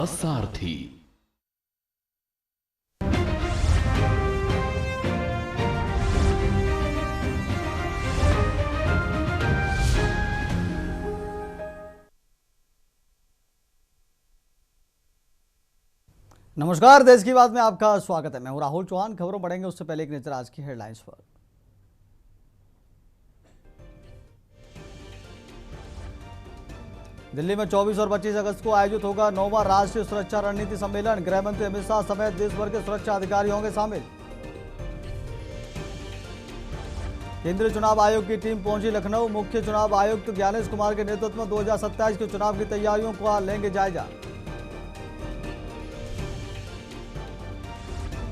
सारथी। नमस्कार, देश की बात में आपका स्वागत है। मैं हूं राहुल चौहान। खबरों बढ़ेंगे उससे पहले एक नजर आज की हेडलाइंस पर। दिल्ली में 24 और 25 अगस्त को आयोजित होगा 9वां राष्ट्रीय सुरक्षा रणनीति सम्मेलन। गृह मंत्री अमित शाह समेत देश भर के सुरक्षा अधिकारी होंगे शामिल। केंद्रीय चुनाव आयोग की टीम पहुंची लखनऊ। मुख्य चुनाव आयुक्त ज्ञानेश कुमार के नेतृत्व में 2027 के चुनाव की तैयारियों का लेंगे जायजा।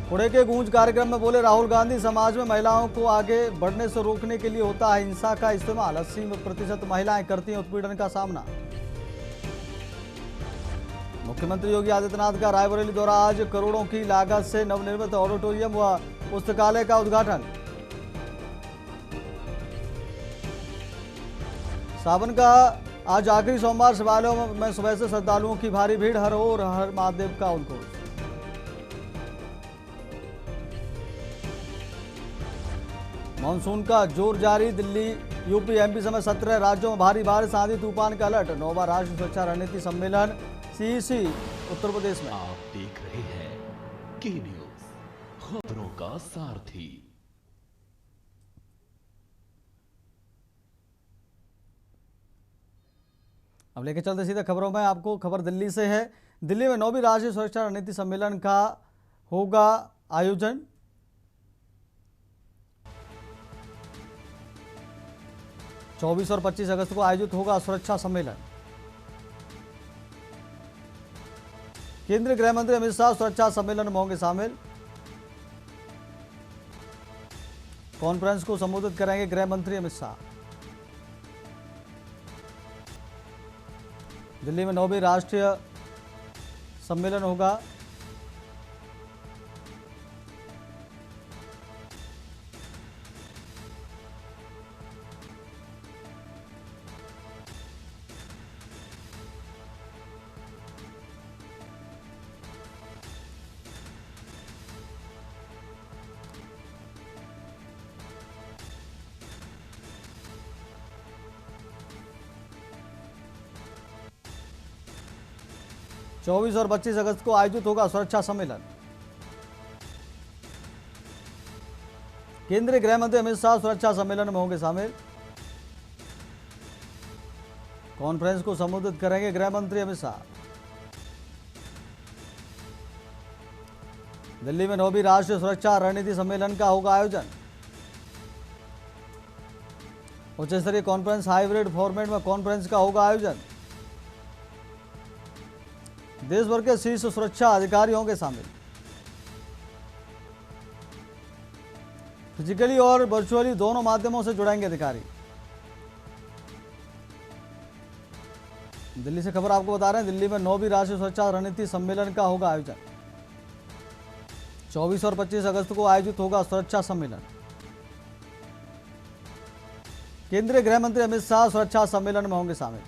पुणे के गूंज कार्यक्रम में बोले राहुल गांधी, समाज में महिलाओं को आगे बढ़ने से रोकने के लिए होता है हिंसा का इस्तेमाल। 80% महिलाएं करती हैं उत्पीड़न का सामना। मुख्यमंत्री योगी आदित्यनाथ का रायबरेली दौरा। आज करोड़ों की लागत से नवनिर्मित ऑडिटोरियम व पुस्तकालय का उद्घाटन। सावन का आज आखिरी सोमवार, शिवालयों में सुबह से श्रद्धालुओं की भारी भीड़। हर ओर हर महादेव का उद्घोष। मानसून का जोर जारी। दिल्ली, यूपी, एमपी समेत 17 राज्यों में भारी बारिश, आंधी तूफान का अलर्ट। 9वां राष्ट्रीय सुरक्षा रणनीति सम्मेलन सीईसी उत्तर प्रदेश में। आप देख रहे हैं की न्यूज, खबरों का सारथी। अब लेके चलते सीधे खबरों में। आपको खबर दिल्ली से है। दिल्ली में 9वीं राष्ट्रीय सुरक्षा रणनीति सम्मेलन का होगा आयोजन। चौबीस और 25 अगस्त को आयोजित होगा सुरक्षा सम्मेलन। केंद्रीय गृह मंत्री अमित शाह सुरक्षा सम्मेलन में होंगे शामिल। कॉन्फ्रेंस को संबोधित करेंगे गृह मंत्री अमित शाह। दिल्ली में 9वीं राष्ट्रीय सम्मेलन होगा। चौबीस और 25 अगस्त को आयोजित होगा सुरक्षा सम्मेलन। केंद्रीय गृह मंत्री अमित शाह सुरक्षा सम्मेलन में होंगे शामिल। कॉन्फ्रेंस को संबोधित करेंगे गृह मंत्री अमित शाह। दिल्ली में 9वीं राष्ट्रीय सुरक्षा रणनीति सम्मेलन का होगा आयोजन। उच्च स्तरीय कॉन्फ्रेंस हाइब्रिड फॉर्मेट में कॉन्फ्रेंस का होगा आयोजन। देश भर के शीर्ष सुरक्षा अधिकारी होंगे शामिल। फिजिकली और वर्चुअली दोनों माध्यमों से जुड़ेंगे अधिकारी। दिल्ली से खबर आपको बता रहे हैं। दिल्ली में 9वीं राष्ट्रीय सुरक्षा रणनीति सम्मेलन का होगा आयोजन। 24 और 25 अगस्त को आयोजित होगा सुरक्षा सम्मेलन। केंद्रीय गृह मंत्री अमित शाह सुरक्षा सम्मेलन में होंगे शामिल।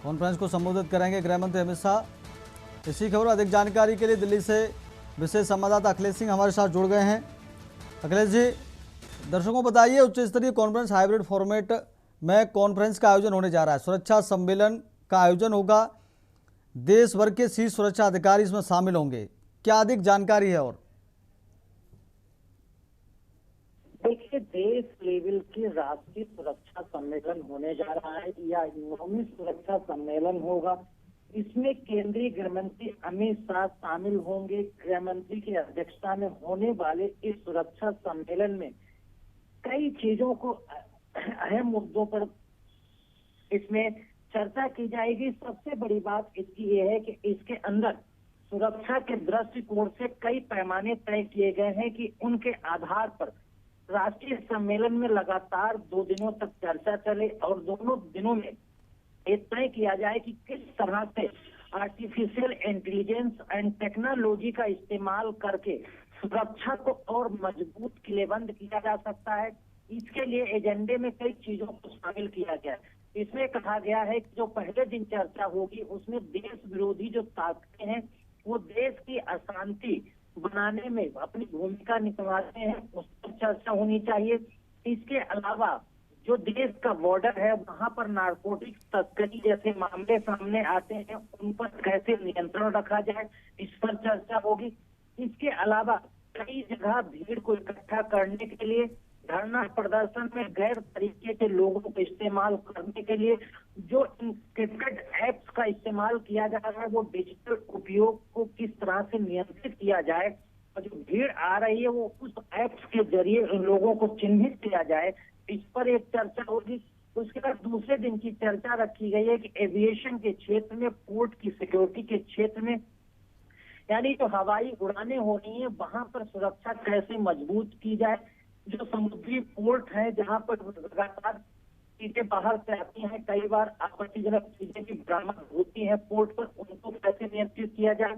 कॉन्फ्रेंस को संबोधित करेंगे गृह मंत्री अमित शाह। इसी खबर अधिक जानकारी के लिए दिल्ली से विशेष संवाददाता अखिलेश सिंह हमारे साथ जुड़ गए हैं। अखिलेश जी, दर्शकों को बताइए, उच्च स्तरीय कॉन्फ्रेंस हाइब्रिड फॉर्मेट में कॉन्फ्रेंस का आयोजन होने जा रहा है। सुरक्षा सम्मेलन का आयोजन होगा। देश भर के शीर्ष सुरक्षा अधिकारी इसमें शामिल होंगे। क्या अधिक जानकारी है? और देखिए, देश लेवल के राष्ट्रीय सुरक्षा सम्मेलन होने जा रहा है या 9वीं सुरक्षा सम्मेलन होगा। इसमें केंद्रीय गृह मंत्री अमित शाह शामिल होंगे। गृह मंत्री की अध्यक्षता में होने वाले इस सुरक्षा सम्मेलन में कई चीजों को, अहम मुद्दों पर इसमें चर्चा की जाएगी। सबसे बड़ी बात इसकी ये है कि इसके अंदर सुरक्षा के दृष्टिकोण से कई पैमाने तय किए गए हैं कि उनके आधार पर राष्ट्रीय सम्मेलन में लगातार 2 दिनों तक चर्चा चले और दोनों दिनों में ये तय किया जाए कि किस तरह से आर्टिफिशियल इंटेलिजेंस एंड टेक्नोलॉजी का इस्तेमाल करके सुरक्षा को और मजबूत किलेबंद किया जा सकता है। इसके लिए एजेंडे में कई चीजों को शामिल किया गया है। इसमें कहा गया है कि जो पहले दिन चर्चा होगी उसमें देश विरोधी जो ताकतें हैं वो देश की अशांति बनाने में अपनी भूमिका निभाते हैं, उस पर चर्चा होनी चाहिए। इसके अलावा जो देश का बॉर्डर है वहां पर नारकोटिक्स तस्करी जैसे मामले सामने आते हैं, उन पर कैसे नियंत्रण रखा जाए, इस पर चर्चा होगी। इसके अलावा कई जगह भीड़ को इकट्ठा करने के लिए, धरना प्रदर्शन में गैर तरीके के लोगों को इस्तेमाल करने के लिए जो इंक्रिप्टेड ऐप्स का इस्तेमाल किया जा रहा है, वो डिजिटल उपयोग को किस तरह से नियंत्रित किया जाए और जो भीड़ आ रही है वो उस ऐप्स के जरिए उन लोगों को चिन्हित किया जाए, इस पर एक चर्चा होगी। उसके बाद दूसरे दिन की चर्चा रखी गई है कि एविएशन के क्षेत्र में, पोर्ट की सिक्योरिटी के क्षेत्र में, यानी जो हवाई उड़ानें हो रही है वहां पर सुरक्षा कैसे मजबूत की जाए। जो समुद्री पोर्ट है जहां पर लगातार चीजें बाहर से आती हैं, कई बार आपत्तिजनक चीजें भी बरामद होती हैं पोर्ट पर, उनको कैसे नियंत्रित किया जाए।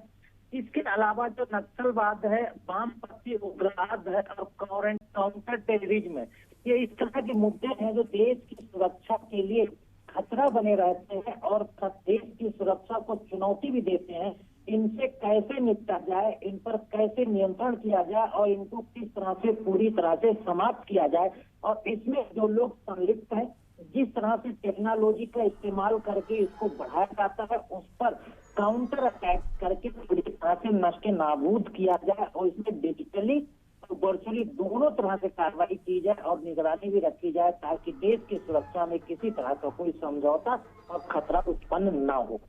इसके अलावा जो नक्सलवाद है, वामपंथी उग्रवाद है और काउंटर टेररिज्म है, ये इस तरह के मुद्दे हैं जो देश की सुरक्षा के लिए खतरा बने रहते हैं और देश की सुरक्षा को चुनौती भी देते हैं। इनसे कैसे निपटा जाए, इन पर कैसे नियंत्रण किया जाए और इनको किस तरह से पूरी तरह से समाप्त किया जाए, और इसमें जो लोग संलिप्त हैं, जिस तरह से टेक्नोलॉजी का इस्तेमाल करके इसको बढ़ाया जाता है, उस पर काउंटर अटैक करके पूरी तरह से नष्ट नाबूद किया जाए और इसमें डिजिटली और वर्चुअली दोनों तरह से कार्रवाई की जाए और निगरानी भी रखी जाए ताकि देश की सुरक्षा में किसी तरह का कोई समझौता और खतरा उत्पन्न ना हो।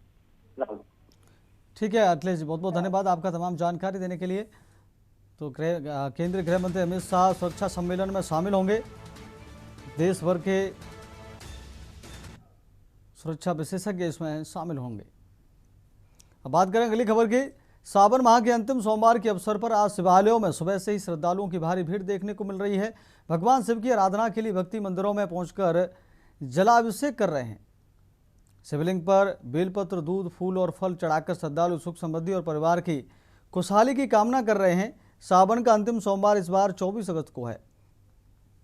ठीक है अखिलेश जी, बहुत बहुत धन्यवाद आपका तमाम जानकारी देने के लिए। तो केंद्रीय गृह मंत्री अमित शाह सुरक्षा सम्मेलन में शामिल होंगे, देश भर के सुरक्षा विशेषज्ञ इसमें शामिल होंगे। अब बात करें अगली खबर की। सावन माह के अंतिम सोमवार के अवसर पर आज शिवालयों में सुबह से ही श्रद्धालुओं की भारी भीड़ देखने को मिल रही है। भगवान शिव की आराधना के लिए भक्ति मंदिरों में पहुंचकर जलाभिषेक कर रहे हैं। शिवलिंग पर बेलपत्र, दूध, फूल और फल चढ़ाकर श्रद्धालु सुख समृद्धि और परिवार की खुशहाली की कामना कर रहे हैं। सावन का अंतिम सोमवार इस बार 24 अगस्त को है।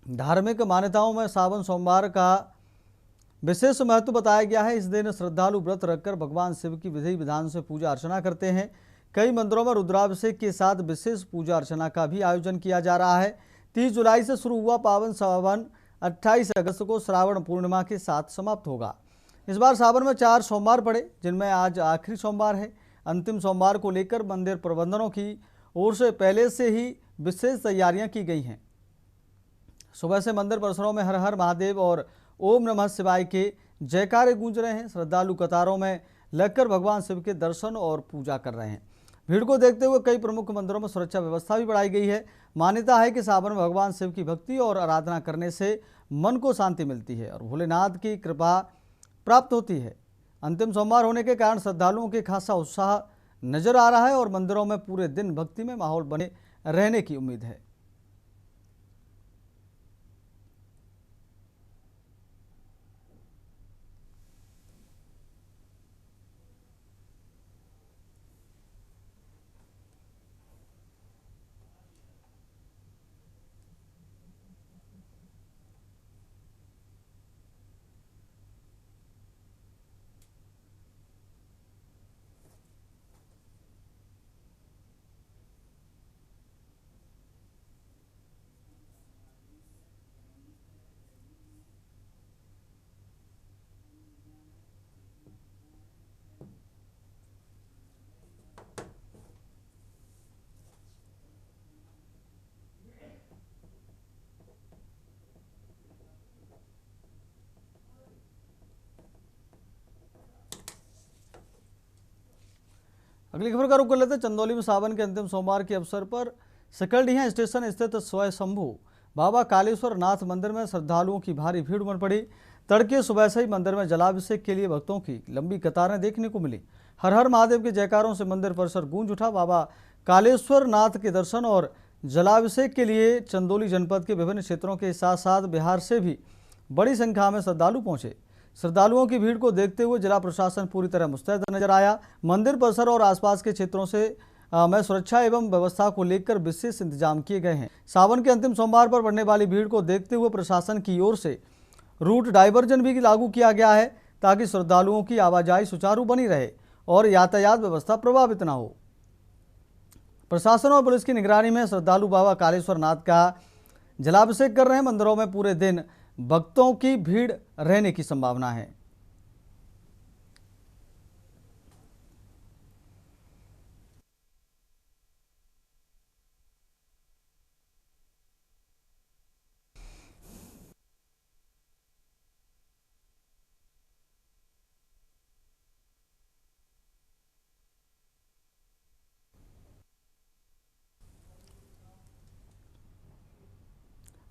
धार्मिक मान्यताओं में सावन सोमवार का विशेष महत्व बताया गया है। इस दिन श्रद्धालु व्रत रखकर भगवान शिव की विधि विधान से पूजा अर्चना करते हैं। कई मंदिरों में रुद्राभिषेक के साथ विशेष पूजा अर्चना का भी आयोजन किया जा रहा है। 30 जुलाई से शुरू हुआ पावन सावन 28 अगस्त को श्रावण पूर्णिमा के साथ समाप्त होगा। इस बार सावन में 4 सोमवार पड़े, जिनमें आज आखिरी सोमवार है। अंतिम सोमवार को लेकर मंदिर प्रबंधनों की ओर से पहले से ही विशेष तैयारियां की गई हैं। सुबह से मंदिर परिसरों में हर हर महादेव और ओम नमः शिवाय के जयकारे गूंज रहे हैं। श्रद्धालु कतारों में लगकर भगवान शिव के दर्शन और पूजा कर रहे हैं। भीड़ को देखते हुए कई प्रमुख मंदिरों में सुरक्षा व्यवस्था भी बढ़ाई गई है। मान्यता है कि सावन में भगवान शिव की भक्ति और आराधना करने से मन को शांति मिलती है और भोलेनाथ की कृपा प्राप्त होती है। अंतिम सोमवार होने के कारण श्रद्धालुओं के खासा उत्साह नजर आ रहा है और मंदिरों में पूरे दिन भक्ति में माहौल बने रहने की उम्मीद है। अगली खबर का रुख कर लेते हैं। चंदौली में सावन के अंतिम सोमवार के अवसर पर सकलडीहा स्टेशन स्थित स्वयंभू बाबा कालेश्वर नाथ मंदिर में श्रद्धालुओं की भारी भीड़ उमड़ पड़ी। तड़के सुबह से ही मंदिर में जलाभिषेक के लिए भक्तों की लंबी कतारें देखने को मिली। हर हर महादेव के जयकारों से मंदिर परिसर गूंज उठा। बाबा कालेश्वर नाथ के दर्शन और जलाभिषेक के लिए चंदौली जनपद के विभिन्न क्षेत्रों के साथ साथ बिहार से भी बड़ी संख्या में श्रद्धालु पहुंचे। श्रद्धालुओं की भीड़ को देखते हुए जिला प्रशासन पूरी तरह मुस्तैद नजर आया। मंदिर परिसर और आसपास के क्षेत्रों से में सुरक्षा एवं व्यवस्था को लेकर विशेष इंतजाम किए गए हैं। सावन के अंतिम सोमवार पर बढ़ने वाली भीड़ को देखते हुए प्रशासन की ओर से रूट डाइवर्जन भी लागू किया गया है ताकि श्रद्धालुओं की आवाजाही सुचारू बनी रहे और यातायात व्यवस्था प्रभावित न हो। प्रशासन और पुलिस की निगरानी में श्रद्धालु बाबा कालेश्वर नाथ का जलाभिषेक कर रहे हैं। मंदिरों में पूरे दिन भक्तों की भीड़ रहने की संभावना है।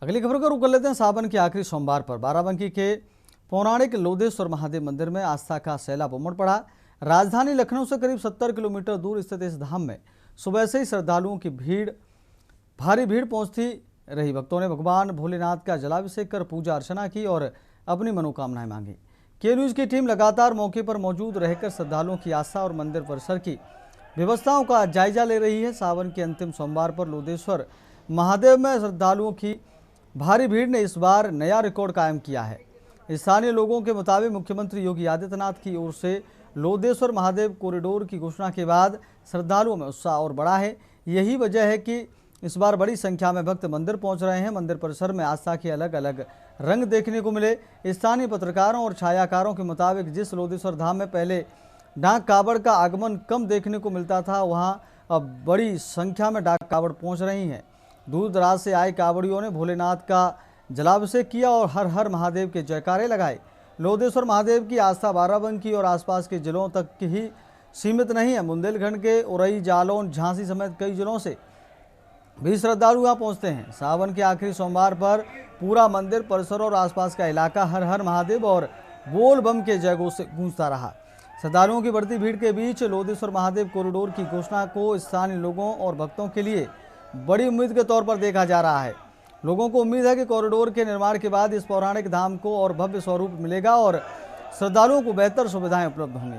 अगली खबर का रुख कर लेते हैं सावन के आखिरी सोमवार पर बाराबंकी के पौराणिक लोधेश्वर महादेव मंदिर में आस्था का सैलाब उमड़ पड़ा। राजधानी लखनऊ से करीब 70 किलोमीटर दूर स्थित इस धाम में सुबह से ही श्रद्धालुओं की भारी भीड़ पहुंचती रही। भक्तों ने भगवान भोलेनाथ का जलाभिषेक कर पूजा अर्चना की और अपनी मनोकामनाएं मांगी। के न्यूज़ की टीम लगातार मौके पर मौजूद रहकर श्रद्धालुओं की आस्था और मंदिर परिसर की व्यवस्थाओं का जायजा ले रही है। सावन के अंतिम सोमवार पर लोधेश्वर महादेव में श्रद्धालुओं की भारी भीड़ ने इस बार नया रिकॉर्ड कायम किया है। स्थानीय लोगों के मुताबिक मुख्यमंत्री योगी आदित्यनाथ की ओर से लोधेश्वर महादेव कॉरिडोर की घोषणा के बाद श्रद्धालुओं में उत्साह और बढ़ा है। यही वजह है कि इस बार बड़ी संख्या में भक्त मंदिर पहुंच रहे हैं। मंदिर परिसर में आस्था के अलग अलग रंग देखने को मिले। स्थानीय पत्रकारों और छायाकारों के मुताबिक जिस लोधेश्वर धाम में पहले डाक कावड़ का आगमन कम देखने को मिलता था, वहां अब बड़ी संख्या में डाक कावड़ पहुंच रही हैं। दूर दराज से आए कावड़ियों ने भोलेनाथ का जलाभिषेक किया और हर हर महादेव के जयकारे लगाए। लोधेश्वर महादेव की आस्था बाराबंकी और आसपास के जिलों तक ही सीमित नहीं है। बुंदेलखंड के उरई, जालौन, झांसी समेत कई जिलों से भी श्रद्धालु यहाँ पहुँचते हैं। सावन के आखिरी सोमवार पर पूरा मंदिर परिसर और आसपास का इलाका हर हर महादेव और बोल बम के जयघोष से गूंजता रहा। श्रद्धालुओं की बढ़ती भीड़ के बीच लोधेश्वर महादेव कॉरिडोर की घोषणा को स्थानीय लोगों और भक्तों के लिए बड़ी उम्मीद के तौर पर देखा जा रहा है। लोगों को उम्मीद है कि कॉरिडोर के निर्माण के बाद इस पौराणिक धाम को और भव्य स्वरूप मिलेगा और श्रद्धालुओं को बेहतर सुविधाएं उपलब्ध होंगी।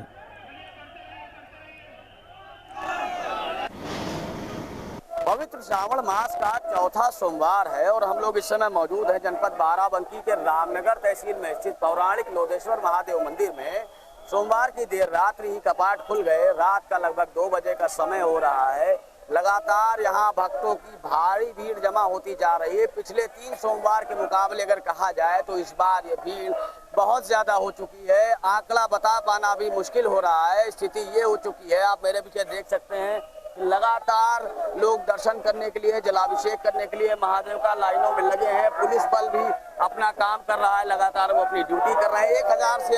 पवित्र श्रावण मास का चौथा सोमवार है और हम लोग इस समय मौजूद हैं जनपद बाराबंकी के रामनगर तहसील में स्थित पौराणिक लोधेश्वर महादेव मंदिर में। सोमवार की देर रात्रि ही कपाट खुल गए। रात का लगभग 2 बजे का समय हो रहा है। लगातार यहाँ भक्तों की भारी भीड़ जमा होती जा रही है। पिछले 3 सोमवार के मुकाबले अगर कहा जाए तो इस बार ये भीड़ बहुत ज्यादा हो चुकी है। आंकड़ा बता पाना भी मुश्किल हो रहा है। स्थिति ये हो चुकी है, आप मेरे पीछे देख सकते हैं, लगातार लोग दर्शन करने के लिए, जलाभिषेक करने के लिए महादेव का लाइनों में लगे हैं। पुलिस बल भी अपना काम कर रहा है, लगातार वो अपनी ड्यूटी कर रहे हैं। 1000 से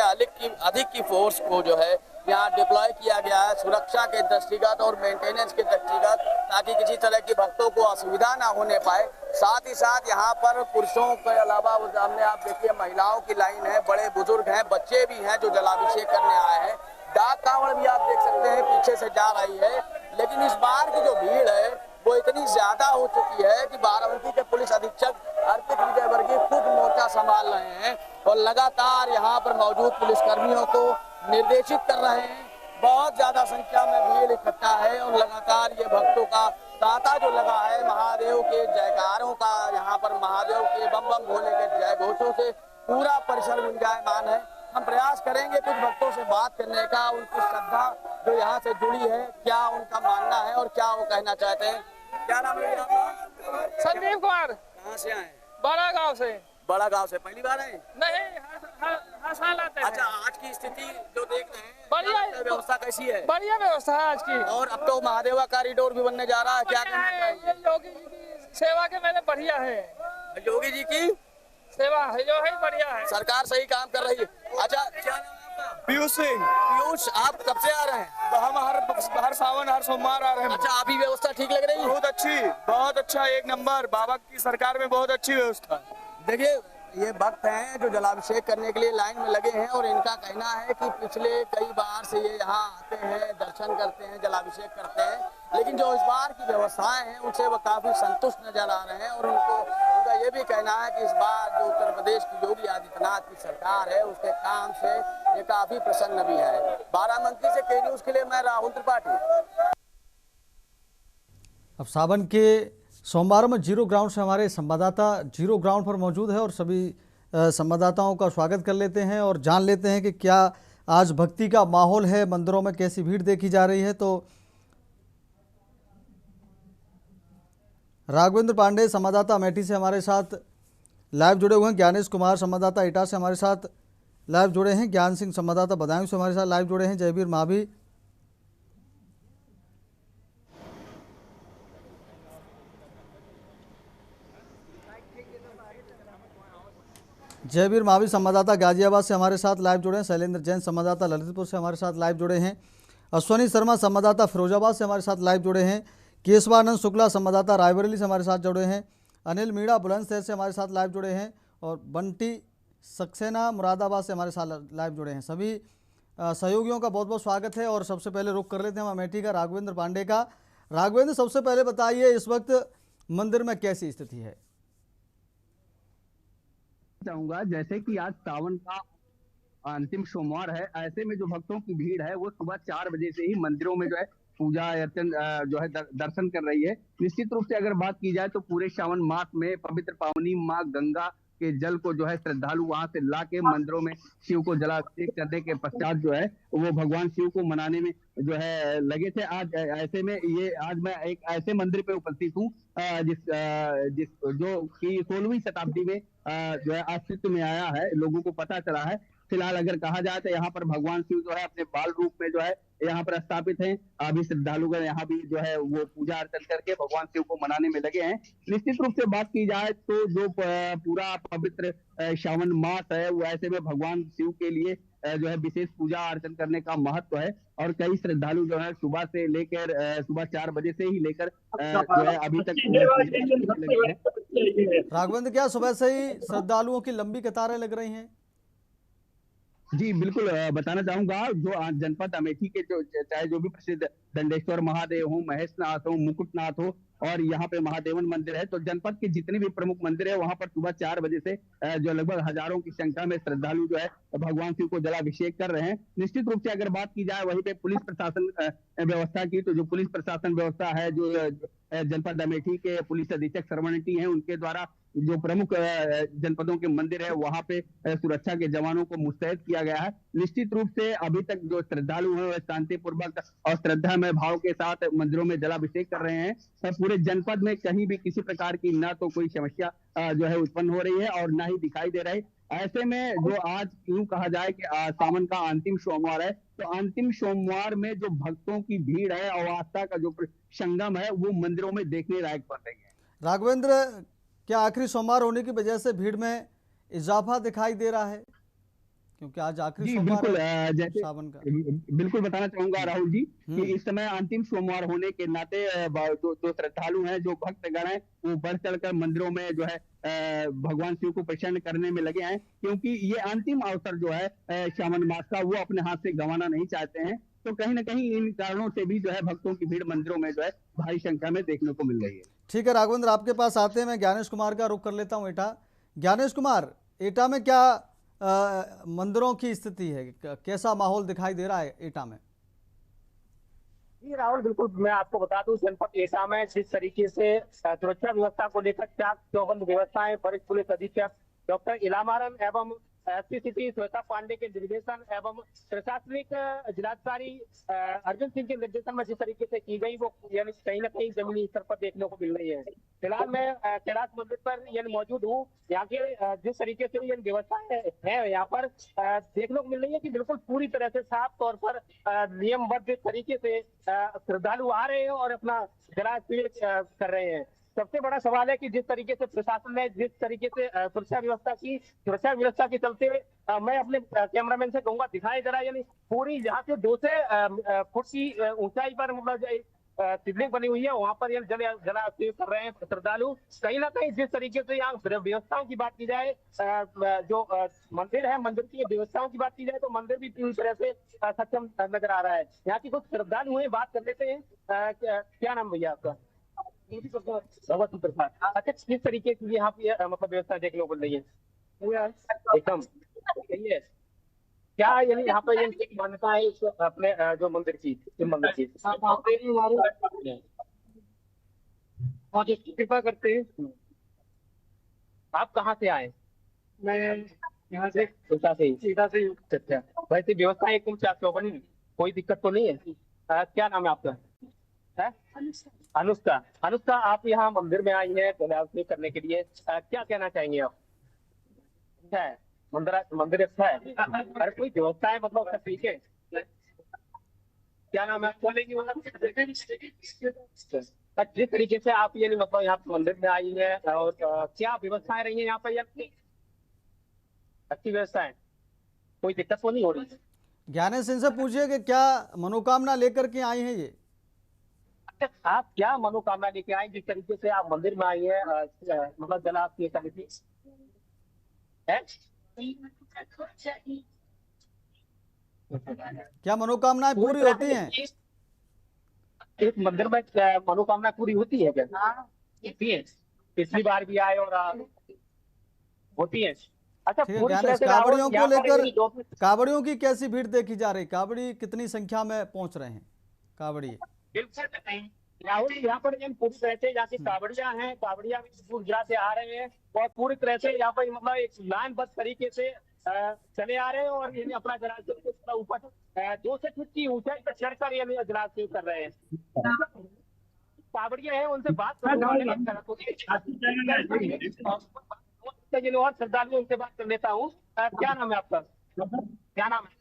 अधिक की फोर्स को जो है यहाँ डिप्लॉय किया गया है सुरक्षा के दृष्टिगत और मेंटेनेंस के दृष्टिगत, ताकि किसी तरह की भक्तों को असुविधा ना होने पाए। साथ ही साथ यहाँ पर पुरुषों के अलावा सामने आप देखिए महिलाओं की लाइन है, बड़े बुजुर्ग हैं, बच्चे भी हैं जो जलाभिषेक करने आए हैं। डाक कावड़ भी आप देख सकते हैं पीछे से जा रही है। लेकिन इस बार की जो भीड़ है वो इतनी ज्यादा हो चुकी है कि बाराबंकी के पुलिस अधीक्षक अर्पित विजयवर्गीय खुद मोर्चा संभाल रहे हैं और लगातार यहाँ पर मौजूद पुलिसकर्मियों को निर्देशित कर रहे हैं। बहुत ज्यादा संख्या में भीड़ इकट्ठा है और लगातार ये भक्तों का तांता जो लगा है महादेव के जयकारों का, यहाँ पर महादेव के बम बम भोले के जय घोषों से पूरा परिसर गुंजायमान है। हम प्रयास करेंगे कुछ भक्तों से बात करने का, उनकी श्रद्धा जो यहाँ से जुड़ी है, क्या उनका मानना है और क्या वो कहना चाहते हैं। क्या नाम है आपका? संदीप कुमार। कहाँ से आए? बड़ा गांव से। बड़ा गांव से पहली बार आए? नहीं, हर साल आते हैं। अच्छा, आज की स्थिति जो देख रहे हैं, बढ़िया व्यवस्था कैसी है? बढ़िया व्यवस्था है आज की। और अब तो महादेवा कॉरिडोर भी बनने जा रहा है, क्या कहना चाहिए? योगी जी की सेवा के मैंने बढ़िया है। योगी जी की सेवा है जो है बढ़िया है। सरकार सही काम कर रही है। अच्छा, क्या नाम है आपका? पीयूष सिंह। पीयूष, आप कब से आ रहे हैं? हम हर सावन हर सोमवार आ रहे हैं। अच्छा, अभी व्यवस्था ठीक लग रही है? बहुत अच्छी, बहुत अच्छा, 1 नंबर। बाबा की सरकार में बहुत अच्छी व्यवस्था। देखिए, ये भक्त हैं जो जलाभिषेक करने के लिए लाइन में लगे हैं और इनका कहना है कि पिछले कई बार से ये यहाँ आते हैं, दर्शन करते हैं, जलाभिषेक करते हैं, लेकिन जो इस बार की व्यवस्थाएं हैं उनसे वो काफी संतुष्ट नजर आ रहे हैं। और उनका ये भी कहना है कि इस बार जो उत्तर प्रदेश की योगी आदित्यनाथ की सरकार है उसके काम से ये काफी प्रसन्न भी है। बाराबंकी से के न्यूज के लिए मैं राहुल त्रिपाठी। अब सावन के सोमवार में जीरो ग्राउंड से हमारे संवाददाता जीरो ग्राउंड पर मौजूद है और सभी संवाददाताओं का स्वागत कर लेते हैं और जान लेते हैं कि क्या आज भक्ति का माहौल है, मंदिरों में कैसी भीड़ देखी जा रही है। तो राघवेंद्र पांडे संवाददाता अमेठी से हमारे साथ लाइव जुड़े हुए हैं, ज्ञानेश कुमार संवाददाता इटा से हमारे साथ लाइव जुड़े हैं, ज्ञान सिंह संवाददाता बदायूं से हमारे साथ लाइव जुड़े हैं, जयवीर माभी संवाददाता गाजियाबाद से हमारे साथ लाइव जुड़े हैं, शैलेंद्र जैन संवाददाता ललितपुर से हमारे साथ लाइव जुड़े हैं, अश्वनी शर्मा संवाददाता फिरोजाबाद से हमारे साथ लाइव जुड़े हैं, केशवानंद शुक्ला संवाददाता रायबरेली से हमारे साथ जुड़े हैं, अनिल मीणा बुलंदशहर से हमारे साथ लाइव जुड़े हैं और बंटी सक्सेना मुरादाबाद से हमारे साथ लाइव जुड़े हैं। सभी सहयोगियों का बहुत बहुत स्वागत है और सबसे पहले रुख कर लेते हैं हम अमेठी का राघवेंद्र पांडे का। राघवेंद्र, सबसे पहले बताइए इस वक्त मंदिर में कैसी स्थिति है? चाहूंगा जैसे कि आज सावन का अंतिम सोमवार है, ऐसे में जो भक्तों की भीड़ है वो सुबह 4 बजे से ही मंदिरों में जो है पूजा अर्चन जो है दर्शन कर रही है। निश्चित रूप से अगर बात की जाए तो पूरे श्रावण मास में पवित्र पावनी माँ गंगा के जल को जो है श्रद्धालु वहां से ला के मंदिरों में शिव को जलाभिषेक करने के पश्चात जो है वो भगवान शिव को मनाने में जो है लगे थे। आज ऐसे में आज मैं एक ऐसे मंदिर पे उपस्थित हूँ जिस जो कि 16वीं शताब्दी में जो है अस्तित्व में आया है, लोगों को पता चला है। फिलहाल अगर कहा जाए तो यहाँ पर भगवान शिव जो है अपने बाल रूप में जो है यहाँ पर स्थापित हैं। अभी श्रद्धालुगण यहाँ भी जो है वो पूजा अर्चन करके भगवान शिव को मनाने में लगे हैं। निश्चित रूप से बात की जाए तो जो पूरा पवित्र श्रावण मास है वो ऐसे में भगवान शिव के लिए जो है विशेष पूजा अर्चन करने का महत्व है और कई श्रद्धालु जो है सुबह से लेकर सुबह 4 बजे से ही लेकर जो है अभी तक लगे हैं। राघवेंद्र, क्या सुबह से ही श्रद्धालुओं की लंबी कतारें लग रही हैं? जी बिल्कुल, बताना चाहूंगा जो जनपद अमेठी के जो चाहे जो भी प्रसिद्ध दंडेश्वर महादेव हो, महेशनाथ हो, मुकुटनाथ हो और यहाँ पे महादेवन मंदिर है, तो जनपद के जितने भी प्रमुख मंदिर है वहां पर सुबह 4 बजे से जो लगभग हजारों की संख्या में श्रद्धालु जो है भगवान शिव को जलाभिषेक कर रहे हैं। निश्चित रूप से अगर बात की जाए वहीं पे पुलिस प्रशासन व्यवस्था की, तो जो पुलिस प्रशासन व्यवस्था है जो जनपद अमेठी के पुलिस अधीक्षक सरवणटी हैं उनके द्वारा जो प्रमुख जनपदों के मंदिर है वहां पे सुरक्षा के जवानों को मुस्तैद किया गया है। निश्चित रूप से अभी तक जो श्रद्धालु हैं वह शांतिपूर्वक और श्रद्धामय भाव के साथ मंदिरों में जलाभिषेक कर रहे हैं। पूरे जनपद में कहीं भी किसी प्रकार की ना तो कोई समस्या जो है उत्पन्न हो रही है और ना ही दिखाई दे रही। ऐसे में जो आज यूं कहा जाए कि सावन का अंतिम सोमवार है, तो अंतिम सोमवार में जो भक्तों की भीड़ है और आस्था का जो संगम है वो मंदिरों में देखने लायक बन रही है। राघवेंद्र, क्या आखिरी सोमवार होने की वजह से भीड़ में इजाफा दिखाई दे रहा है? क्योंकि आज आखिरी सोमवार है जैसे सावन का। बिल्कुल बताना चाहूंगा राहुल जी कि इस समय अंतिम सोमवार होने के नाते जो श्रद्धालु हैं, जो भक्तगण हैं, वो बढ़ चढ़कर मंदिरों में जो है भगवान शिव को प्रसन्न करने में लगे हैं, क्योंकि ये अंतिम अवसर जो है श्रावण मास का वो अपने हाथ से गंवाना नहीं चाहते हैं। तो कहीं ना कहीं इन कारणों से भी जो है भक्तों की भीड़ मंदिरों में जो है भारी संख्या में देखने को मिल रही है। ठीक है राघवेंद्र, आपके पास आते हैं, मैं ज्ञानेश कुमार का रुख कर लेता हूँ एटा। ज्ञानेश कुमार, एटा में क्या मंदिरों की स्थिति है, कैसा माहौल दिखाई दे रहा है एटा में? जी राहुल, बिल्कुल मैं आपको बता दूं जनपद एटा में जिस तरीके से सुरक्षा व्यवस्था को लेकर चाक चौबंद व्यवस्थाएं वरिष्ठ पुलिस अधीक्षक डॉक्टर इलामारन एवं एसपी सिटी श्वेता पांडे के निर्देशन एवं प्रशासनिक जिलाधिकारी अर्जुन सिंह के निर्देशन में जिस तरीके से की गई वो यानी कहीं ना कहीं जमीनी स्तर पर देखने को मिल रही है। फिलहाल मैं कैलाश मंदिर पर यानी मौजूद हूँ। यहाँ के जिस तरीके से ये व्यवस्थाएं है यहाँ पर देखने को मिल रही है कि बिल्कुल पूरी तरह से साफ तौर पर नियमबद्ध तरीके से श्रद्धालु आ रहे हैं और अपना जलाभिषेक कर रहे हैं। सबसे बड़ा सवाल है कि जिस तरीके से प्रशासन ने जिस तरीके से सुरक्षा व्यवस्था के चलते मैं अपने कैमरामैन से कहूंगा दिखाई दे रहा है, यानी पूरी यहाँ से 2 से फुट की ऊंचाई पर मतलब शिवलिंग बनी हुई है, वहां पर ये जलाभिषेक कर रहे हैं श्रद्धालु। कहीं ना कहीं जिस तरीके से यहाँ व्यवस्थाओं की बात की जाए, जो मंदिर है मंदिर की व्यवस्थाओं की बात की जाए तो मंदिर भी पूरी तरह से सक्षम नजर आ रहा है। यहाँ की कुछ श्रद्धालु हैं, बात कर लेते हैं। क्या नाम भैया आपका? भगवती प्रसाद। अच्छा, किस तरीके की यहाँ पे मतलब व्यवस्था देखने को मिल रही है? एकदम सही है। क्या यानी यहाँ पे ये मान्यता है इस अपने जो मंदिर की कृपा करते हैं। आप कहाँ से आए? मैं यहाँ से सीधा से अच्छा, वैसे व्यवस्था एकदम चाक चौबंद है, कोई दिक्कत तो नहीं है। क्या नाम है आपका? है अनुष्का। अनुष्का, आप यहाँ मंदिर में आई हैं दर्शन करने के लिए, क्या कहना चाहेंगे आप? अच्छा है मंदिर, मंदिर अच्छा है। अरे कोई व्यवस्था है मतलब सब ठीक है? क्या नाम है आपका? जिस तरीके से आप ये मतलब यहाँ पे मंदिर में आई है और क्या व्यवस्थाएं रही है यहाँ पर? अच्छी व्यवस्था है, कोई दिक्कत तो नहीं हो रही? ज्ञानेश इनसे पूछिए कि क्या मनोकामना लेकर के आई हैं ये। आप क्या मनोकामना लेके आए जिस तरीके से आप मंदिर में आई है, मतलब जला आप ये करनी थी है? क्या मनोकामनाएं पूरी होती हैं? एक मंदिर में मनोकामना पूरी होती है क्या? होती है, पिछली बार भी आए और होती है। अच्छा, ठीक है पूरी तरह ज्ञानेश, से कावड़ियों को यहाँ पर लेकर ये जो- कावड़ियों की कैसी भीड़ देखी जा रही? कावड़ी कितनी संख्या में पहुंच रहे हैं कावड़िए? राहुल, यहाँ पर इन पूरी तरह से यहाँ की कावड़िया हैं, कावड़िया भी दूर दराज से आ रहे हैं और पूरी तरह से यहाँ पर मतलब एक लाइनबद्ध तरीके से चले आ रहे हैं और ये अपना जलाशय ऊपर 200 फीट की ऊंचाई पर चढ़कर ये जलाशय कर रहे हैं। कावड़िया है, उनसे बात और श्रद्धालु उनसे बात कर लेता हूँ। क्या नाम है आपका? क्या नाम है?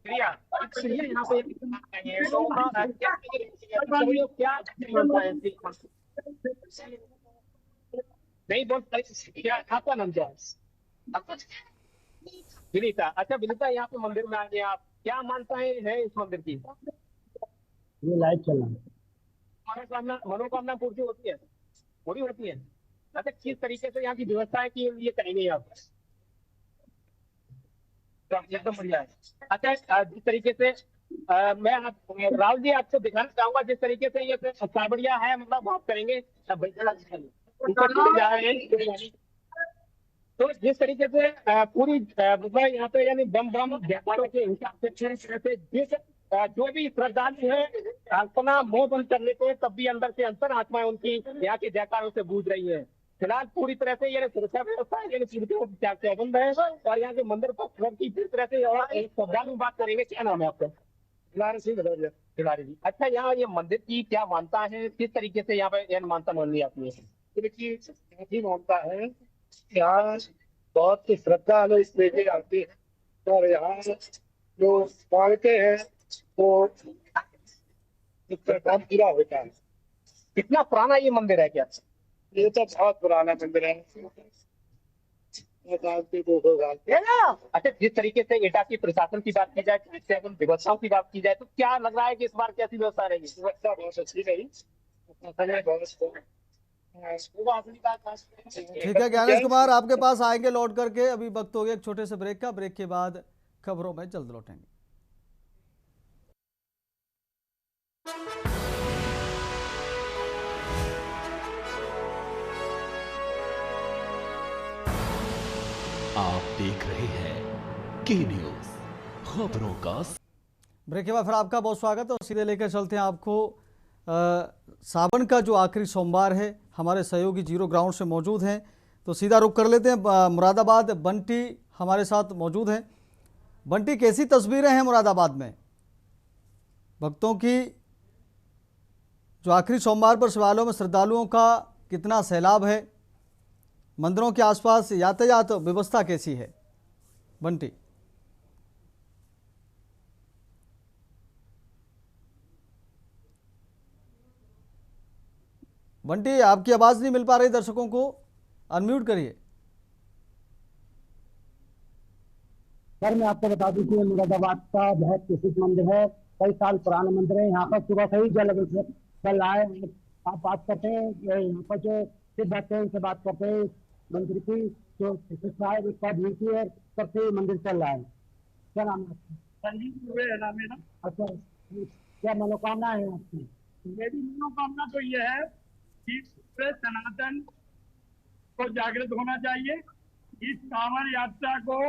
प्रिया। यहाँ पे क्या नहीं बोल क्या आपका नाम क्या है? विनीता। अच्छा विनीता, यहाँ पे मंदिर में आ गए आप, क्या मान्यताएं हैं इस मंदिर की? ये लाइट चल रहा है। मनोकामना मनोकामना पूर्ति होती है, पूरी होती है। अच्छा, किस तरीके से यहाँ की व्यवस्था है कि ये करेंगे आप? तो एकदम बढ़िया है। अच्छा, जिस तरीके से मैं राहुल जी आपको दिखाना चाहूंगा जिस तरीके से ये कावड़िया है मतलब आप करेंगे तो जिस तरीके से पूरी मतलब यहाँ पे यानी बम बम व्यापारों के हिसाब से जिस जो भी श्रद्धालु है अपना मुंह बंद कर लेते हैं तब भी अंदर से अंतर आत्माएं उनकी यहाँ के जयकारों से गूंज रही है। फिलहाल पूरी तरह से ये सुरक्षा व्यवस्था चौबंद है और यहाँ के मंदिर पर की पूरी तरह से और एक श्रद्धालु बात करेंगे। क्या नाम है आपका? खिलाड़ी जी। अच्छा, यहाँ ये मंदिर की क्या मानता है, किस तरीके से यहाँ पे मानता मान ली आपने? देखिए मानता है, यहाँ बहुत सी श्रद्धालु इस लेके आते हैं और यहाँ जो मांगते हैं वो उसका काम पूरा होता है। कितना पुराना ये मंदिर है क्या? ये तो बहुत पुराना मंदिर है, 200 साल। अच्छा, जिस तरीके से एटा की प्रशासन की बात की जाए, व्यवस्थाओं की बात की जाए तो क्या लग रहा है कि इस बार कैसी व्यवस्था रहेगी? व्यवस्था बहुत अच्छी रही। ठीक है ज्ञानेश कुमार, आपके पास आएंगे लौट करके। अभी वक्त हो गया एक छोटे से ब्रेक का, ब्रेक के बाद खबरों में जल्द लौटेंगे। आप देख रहे हैं के न्यूज खबरों का। ब्रेक के बाद फिर आपका बहुत स्वागत है और सीधे लेकर चलते हैं आपको सावन का जो आखिरी सोमवार है। हमारे सहयोगी जीरो ग्राउंड से मौजूद हैं, तो सीधा रुख कर लेते हैं मुरादाबाद। बंटी हमारे साथ मौजूद हैं। बंटी, कैसी तस्वीरें हैं मुरादाबाद में भक्तों की? जो आखिरी सोमवार पर शिवालयों में श्रद्धालुओं का कितना सैलाब है? मंदिरों के आसपास यातायात व्यवस्था कैसी है बंटी? बंटी, आपकी आवाज नहीं मिल पा रही, दर्शकों को अनम्यूट करिए। सर मैं आपको बता दूं कि मुरादाबाद का बहुत प्रसिद्ध मंदिर है, कई साल पुराना मंदिर है। यहाँ पर सुबह से ही जल अभिषेक चल रहा है। आप बात करते हैं यहाँ पर जो सिद्ध भक्त है उनसे बात करते हैं, मंदिर की जो प्रतिष्ठा है उसका भी है, तब से मंदिर चल रहा है। क्या नाम है आपका? संजीव है मेरा। अच्छा, क्या मनोकामना है आपकी? मेरी मनोकामना तो ये है कि सनातन को जागृत होना चाहिए। इस सावन यात्रा को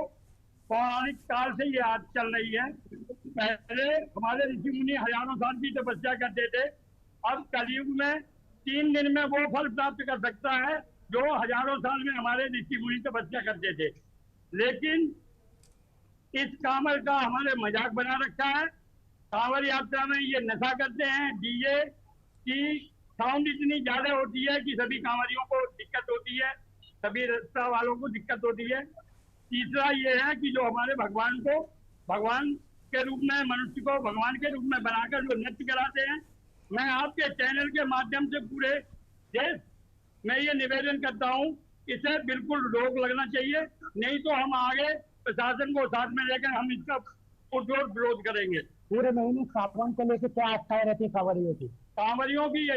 पौराणिक काल से ये आज चल रही है। पहले हमारे ऋषि मुनि हजारों साल की तपस्या करते थे, अब कलयुग में 3 दिन में वो फल प्राप्त कर सकता है जो हजारों साल में हमारे ऋषि मुनि तपस्या करते थे। लेकिन इस कांवड़ का हमारे मजाक बना रखा है। कांवड़ यात्रा में ये नशा करते हैं, डीजे की साउंड इतनी ज्यादा होती है कि सभी कांवड़ियों को दिक्कत होती है, सभी रास्ता वालों को दिक्कत होती है। तीसरा ये है कि जो हमारे भगवान को भगवान के रूप में, मनुष्य को भगवान के रूप में बनाकर जो नृत्य कराते हैं, मैं आपके चैनल के माध्यम से पूरे देश में ये निवेदन करता हूँ, इसे बिल्कुल रोक लगना चाहिए, नहीं तो हम आगे प्रशासन को साथ में लेकर हम इसका पुरजोर विरोध करेंगे। पूरे महीने सावन को लेकर क्या आस्थाएं रहती है कांवड़ियों की? कांवड़ियों की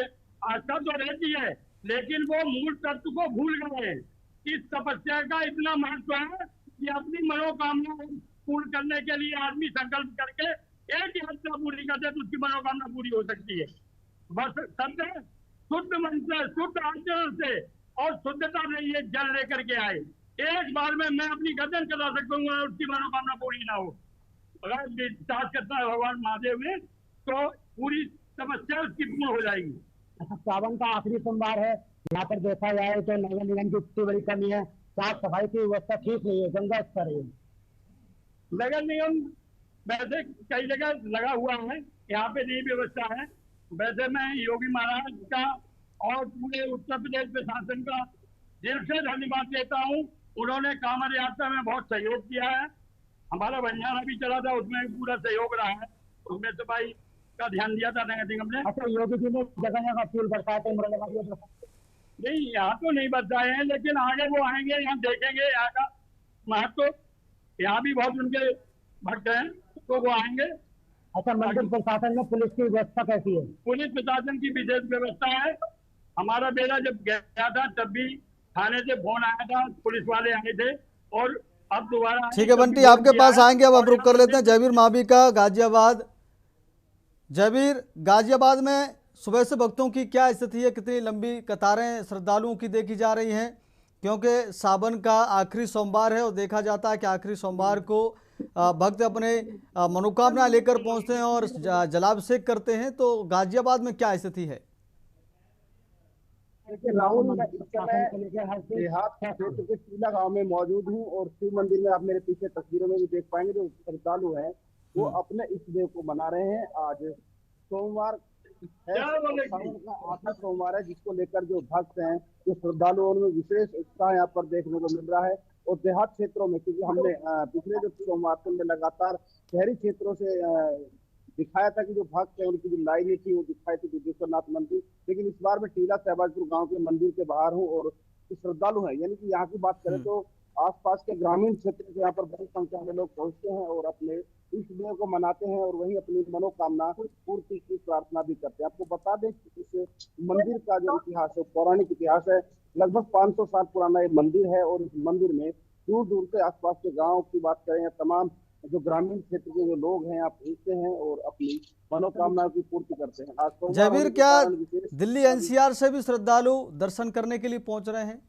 आस्था तो रहती है, लेकिन वो मूल तत्व को भूल गए हैं। इस तपस्या का इतना महत्व है कि अपनी मनोकामना पूर्ण करने के लिए आदमी संकल्प करके एक यात्रा पूरी करते तो उसकी मनोकामना पूरी हो सकती है। बस सब शुद्ध मन से, शुद्ध आचरण से और शुद्धता में ये जल लेकर के आए, एक बार में मैं अपनी गर्दन चला सकूंगा और उसकी मनोकामना पूरी ना हो। अगर विश्वास करता है भगवान महादेव में तो पूरी समस्या उसकी पूर्ण हो जाएगी। सावन का आखिरी सोमवार है, यहाँ पर देखा जाए तो नगर निगम की इतनी बड़ी कमी है, साफ सफाई की व्यवस्था ठीक नहीं है, गंगा स्तर है। नगर निगम वैसे कई जगह लगा हुआ है, यहाँ पे नहीं व्यवस्था है। वैसे मैं योगी महाराज का और पूरे उत्तर प्रदेश प्रशासन का दिल से धन्यवाद देता हूँ। उन्होंने कांवड़ यात्रा में बहुत सहयोग किया है। हमारा बंजारा भी चला था, उसमें भी पूरा सहयोग रहा है, उसमें सफाई का ध्यान दिया था नगर निगम ने। अच्छा, योगी जी ने जगह जगह फूल बरसाते नहीं, यहाँ तो नहीं बरसाए हैं, लेकिन आगे वो आएंगे, यहाँ देखेंगे यहाँ का महत्व। यहाँ भी बहुत उनके भक्त हैं, तो वो आएंगे। अच्छा, मंदिर प्रशासन में पुलिस की व्यवस्था कैसी है? पुलिस प्रशासन की विशेष व्यवस्था है। हमारा बेटा जब गया था तब भी थाने से फोन आया था, पुलिस वाले आए थे, और अब दोबारा। ठीक है बंटी, आपके पास आएंगे, अब रुक कर लेते हैं। जयवीर मावी का गाजियाबाद। जयवीर, गाजियाबाद में सुबह से भक्तों की क्या स्थिति है? कितनी लंबी कतारें श्रद्धालुओं की देखी जा रही हैं? क्योंकि सावन का आखिरी सोमवार है और देखा जाता है कि आखिरी सोमवार को भक्त अपने मनोकामना लेकर पहुंचते हैं और जलाभिषेक करते हैं। तो गाजियाबाद में क्या स्थिति है? राहुल, देहात क्षेत्र के टीला गांव में मौजूद हूँ और शिव मंदिर में आप मेरे पीछे तस्वीरों में भी देख पाएंगे जो श्रद्धालु हैं वो अपने इष्ट देव को मना रहे हैं। आज सोमवार है, सावन का आखिरी सोमवार है, जिसको लेकर जो भक्त हैं, जो श्रद्धालु, उनमें विशेष उत्साह यहाँ पर देखने को मिल रहा है। और देहात क्षेत्रों में, क्योंकि हमने पिछले जो सोमवार से हमने लगातार शहरी क्षेत्रों से दिखाया था कि जो भक्त है उनकी जो लाइनें थी वो दिखाई थी दुधेश्वरनाथ मंदिर, लेकिन इस बार मैं टीला शहबाजपुर गांव के मंदिर के बाहर हूँ और श्रद्धालु हैं, यानी कि यहाँ की बात करें तो आसपास के ग्रामीण क्षेत्र से यहाँ पर बड़ी संख्या में लोग पहुंचते हैं और अपने इष्ट देव को मनाते हैं और वहीं अपनी मनोकामना पूर्ति की प्रार्थना भी करते हैं। आपको बता दें कि इस मंदिर का जो इतिहास है, पौराणिक इतिहास है, लगभग 500 साल पुराना ये मंदिर है और इस मंदिर में दूर दूर से आसपास के गाँव की बात करें या तमाम जो ग्रामीण क्षेत्र के जो लोग हैं आप पहुंचते हैं और अपनी मनोकामना की पूर्ति करते हैं। आज जयवीर, क्या दिल्ली एनसीआर से भी श्रद्धालु दर्शन करने के लिए पहुंच रहे हैं?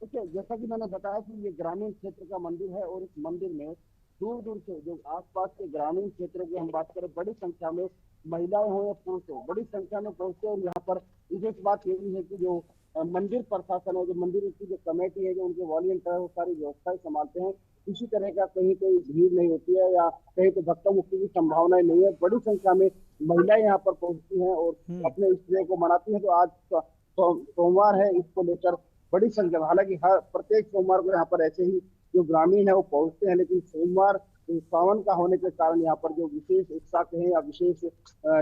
देखिए, जैसा कि मैंने बताया कि ये ग्रामीण क्षेत्र का मंदिर है और इस मंदिर में दूर दूर से जो आसपास के ग्रामीण क्षेत्रों की हम बात करें, बड़ी संख्या में महिलाएं हो या पुरुष हो, बड़ी संख्या में पहुंचते हैं। और यहाँ पर विशेष बात ये भी है कि जो मंदिर प्रशासन है, जो मंदिर की जो कमेटी है, जो उनके वॉलंटियर है, वो सारी व्यवस्थाएं संभालते हैं। किसी तरह का कहीं कोई भीड़ नहीं होती है या कहीं तो धक्का मुक्की की संभावनाएं नहीं है। बड़ी संख्या में महिलाएं यहाँ पर पहुंचती हैं और अपने इष्ट देव को मनाती हैं। तो आज सोमवार है, इसको लेकर बड़ी संख्या में, हालांकि हर प्रत्येक सोमवार को यहाँ पर ऐसे ही जो ग्रामीण है वो पहुंचते हैं, लेकिन सोमवार सावन का होने के कारण यहाँ पर जो विशेष उत्साह कहें या विशेष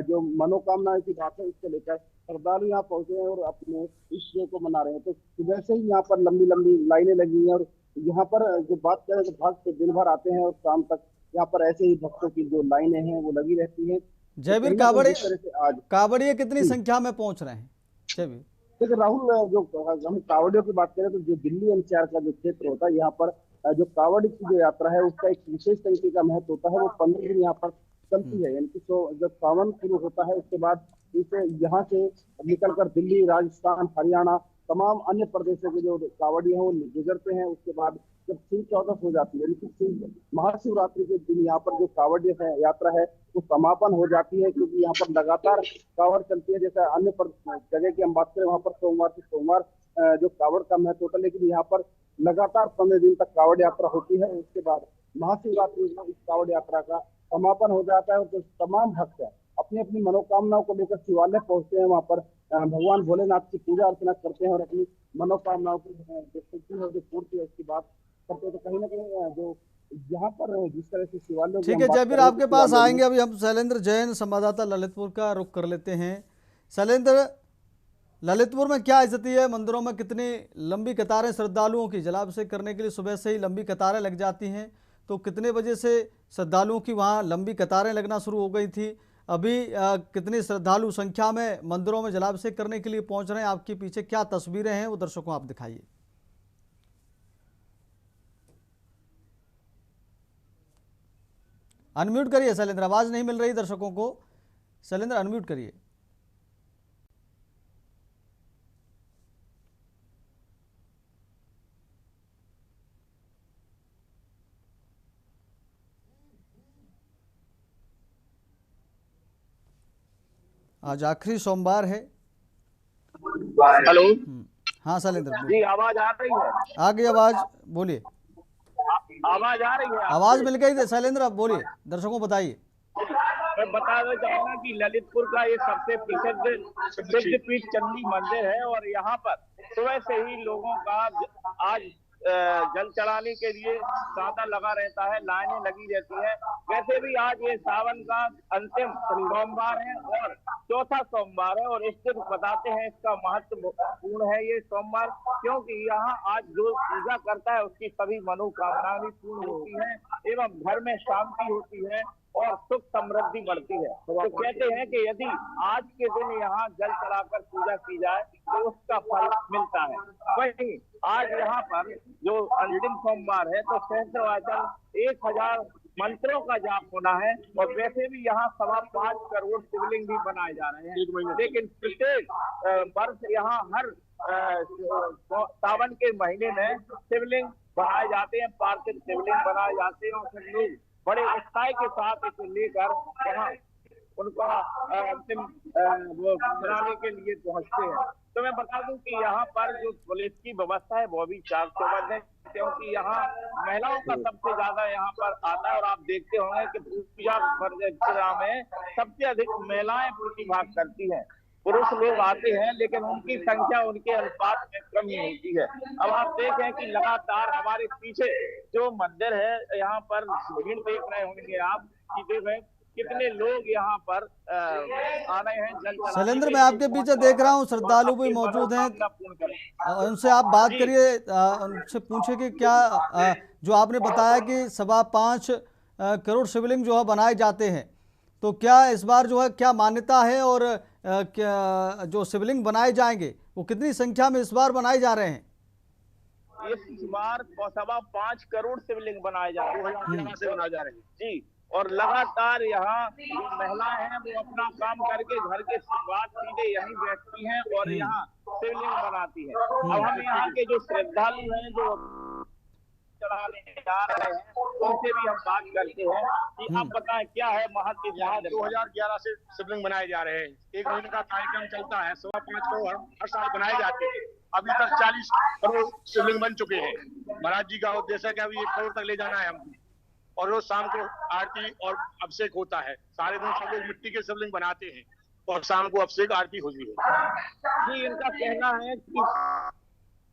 जो मनोकामना की बात है, इसको लेकर श्रद्धालु यहाँ पहुंचे हैं और अपने इष्ट देव को मना रहे हैं। तो सुबह से ही यहाँ पर लंबी लंबी लाइनें लगी हैं और यहाँ पर जो बात करें तो भक्त दिन भर आते हैं और शाम तक यहाँ पर ऐसे ही भक्तों की जो लाइनें हैं वो लगी रहती हैं। जयवीर, कावड़िए कितनी संख्या में पहुंच रहे हैं? जयवीर, देखिए राहुल, जो हम कावड़ियों की बात करें तो जो दिल्ली एनसीआर का जो क्षेत्र होता है, यहाँ पर जो कावड़ की जो यात्रा है उसका एक विशेष तरीके का महत्व होता है। वो 15 दिन यहाँ पर चलती है, यानी कि जब सावन शुरू होता है उसके बाद इसे यहाँ से निकलकर दिल्ली, राजस्थान, हरियाणा तमाम अन्य प्रदेशों के जो कांवड़िए हैं वो गुजरते हैं। उसके बाद जब सिंह चौदस हो जाती है, यानी महाशिवरात्रि के दिन यहाँ पर जो कांवड़िए यात्रा है वो समापन हो जाती है, क्योंकि यहाँ पर लगातार कांवड़ चलती है। जैसे अन्य जगह की हम बात करें, वहाँ पर सोमवार से सोमवार जो कांवड़ का महत्व होता है, लेकिन यहाँ पर लगातार 15 दिन तक कांवड़ यात्रा होती है। उसके बाद महाशिवरात्रि में इस कांवड़ यात्रा का समापन हो जाता है और जो तमाम भक्त है अपनी अपनी मनोकामनाओं को लेकर शिवालय पहुंचते हैं, वहाँ पर भगवान भोलेनाथ की पूजा अर्चना करते हैं और अपनी मनोकामनाओं की जो पूर्ति है उसकी बात करते हैं। तो कहीं ना कहीं जो यहाँ पर जिस तरह से शिवालय, ठीक है जयवीर, आपके पास आएंगे। अभी हम शैलेंद्र जैन संवाददाता ललितपुर का रुख कर लेते हैं। शैलेंद्र, ललितपुर में क्या स्थिति है? मंदिरों में कितनी लंबी कतारें श्रद्धालुओं की जलाभिषेक करने के लिए सुबह से ही लंबी कतारें लग जाती हैं, तो कितने बजे से श्रद्धालुओं की वहाँ लंबी कतारें लगना शुरू हो गई थी? अभी कितनी श्रद्धालु संख्या में मंदिरों में जलाभिषेक करने के लिए पहुंच रहे हैं? आपके पीछे क्या तस्वीरें हैं वो दर्शकों आप दिखाइए। अनम्यूट करिए शैलेंद्र, आवाज नहीं मिल रही दर्शकों को। शैलेंद्र अनम्यूट करिए। आज आखिरी सोमवार है। हेलो, हाँ शैलेंद्र जी आवाज आ रही है? आ गई आवाज, बोलिए। आवाज आ रही है? आवाज मिल गई शैलेंद्र, आप बोलिए, दर्शकों बताइए। मैं बताना चाहूंगा कि ललितपुर का ये सबसे प्रसिद्ध सिद्धपीठ चंडी मंदिर है और यहाँ पर सुबह से ही लोगों का आज जल चढ़ाने के लिए तांता लगा रहता है, लाइनें लगी रहती है। वैसे भी आज ये सावन का अंतिम सोमवार है और चौथा सोमवार है और इस दिन बताते हैं इसका महत्वपूर्ण है ये सोमवार, क्योंकि यहाँ आज जो पूजा करता है उसकी सभी मनोकामनाएं भी पूर्ण होती हैं एवं घर में शांति होती है और सुख समृद्धि बढ़ती है। तो कहते हैं कि यदि आज के दिन यहाँ जल चढ़ाकर पूजा की जाए तो उसका फल मिलता है। वहीं आज यहाँ पर जो अंतिम सोमवार है तो सहस्त्रवाचन 1000 मंत्रों का जाप होना है और वैसे भी यहाँ 5.25 करोड़ शिवलिंग भी बनाए जा रहे हैं। लेकिन प्रत्येक वर्ष यहाँ हर सावन के महीने में शिवलिंग बनाए जाते हैं, पार्थिव शिवलिंग बनाए जाते हैं और फिर लोग बड़े उत्साह के साथ इसे लेकर वहाँ उनका अंतिम वो बनाने के लिए पहुंचते हैं। तो मैं बता दूं कि यहाँ पर जो पुलिस की व्यवस्था है वो भी चाक चौबंद है, क्योंकि यहाँ महिलाओं का सबसे ज्यादा यहाँ पर आता है और आप देखते होंगे कि पूजा परिक्रमा में सबसे अधिक महिलाएं प्रतिभाग करती हैं। पुरुष लोग आते हैं लेकिन उनकी संख्या उनके अनुपात में कम ही होती है। अब आप देखें कि लगातार हमारे पीछे जो मंदिर है यहाँ पर भीड़ देख रहे होंगे आप कि देखें कितने लोग यहाँ पर आ रहे हैं जल चढ़ाने। शैलेंद्र, मैं आपके पीछे देख रहा हूँ श्रद्धालु भी मौजूद हैं, उनसे आप बात करिए, उनसे पूछे कि क्या जो आपने बताया कि 5.25 करोड़ शिवलिंग जो है बनाए जाते हैं, तो क्या इस बार जो है क्या मान्यता है और क्या जो शिवलिंग बनाए जाएंगे वो कितनी संख्या में इस बार बनाए जा रहे हैं? इस बार 5.25 करोड़ शिवलिंग बनाए जा रहे हैं जी। और लगातार यहाँ जो महिलाएं हैं वो अपना काम करके घर के बाद सीधे यहीं बैठती हैं और यहाँ शिवलिंग बनाती हैं। अब हम यहाँ के जो श्रद्धालु हैं जो चढ़ाने जा रहे हैं उनसे भी हम बात करते हैं कि आप बताएं क्या है महत्व। यहाँ 2011 से शिवलिंग बनाए जा रहे हैं, 1 महीने का कार्यक्रम चलता है, 5.25 करोड़ हर साल बनाए जाते हैं। अभी तक 40 करोड़ शिवलिंग बन चुके हैं। महाराज जी का उद्देश्य है कि अभी 1 करोड़ तक ले जाना है हमको, और रोज शाम को आरती और अभिषेक होता है। सारे दिन सब लोग मिट्टी के शिवलिंग बनाते हैं और शाम को अभिषेक आरती होती है जी। इनका कहना है कि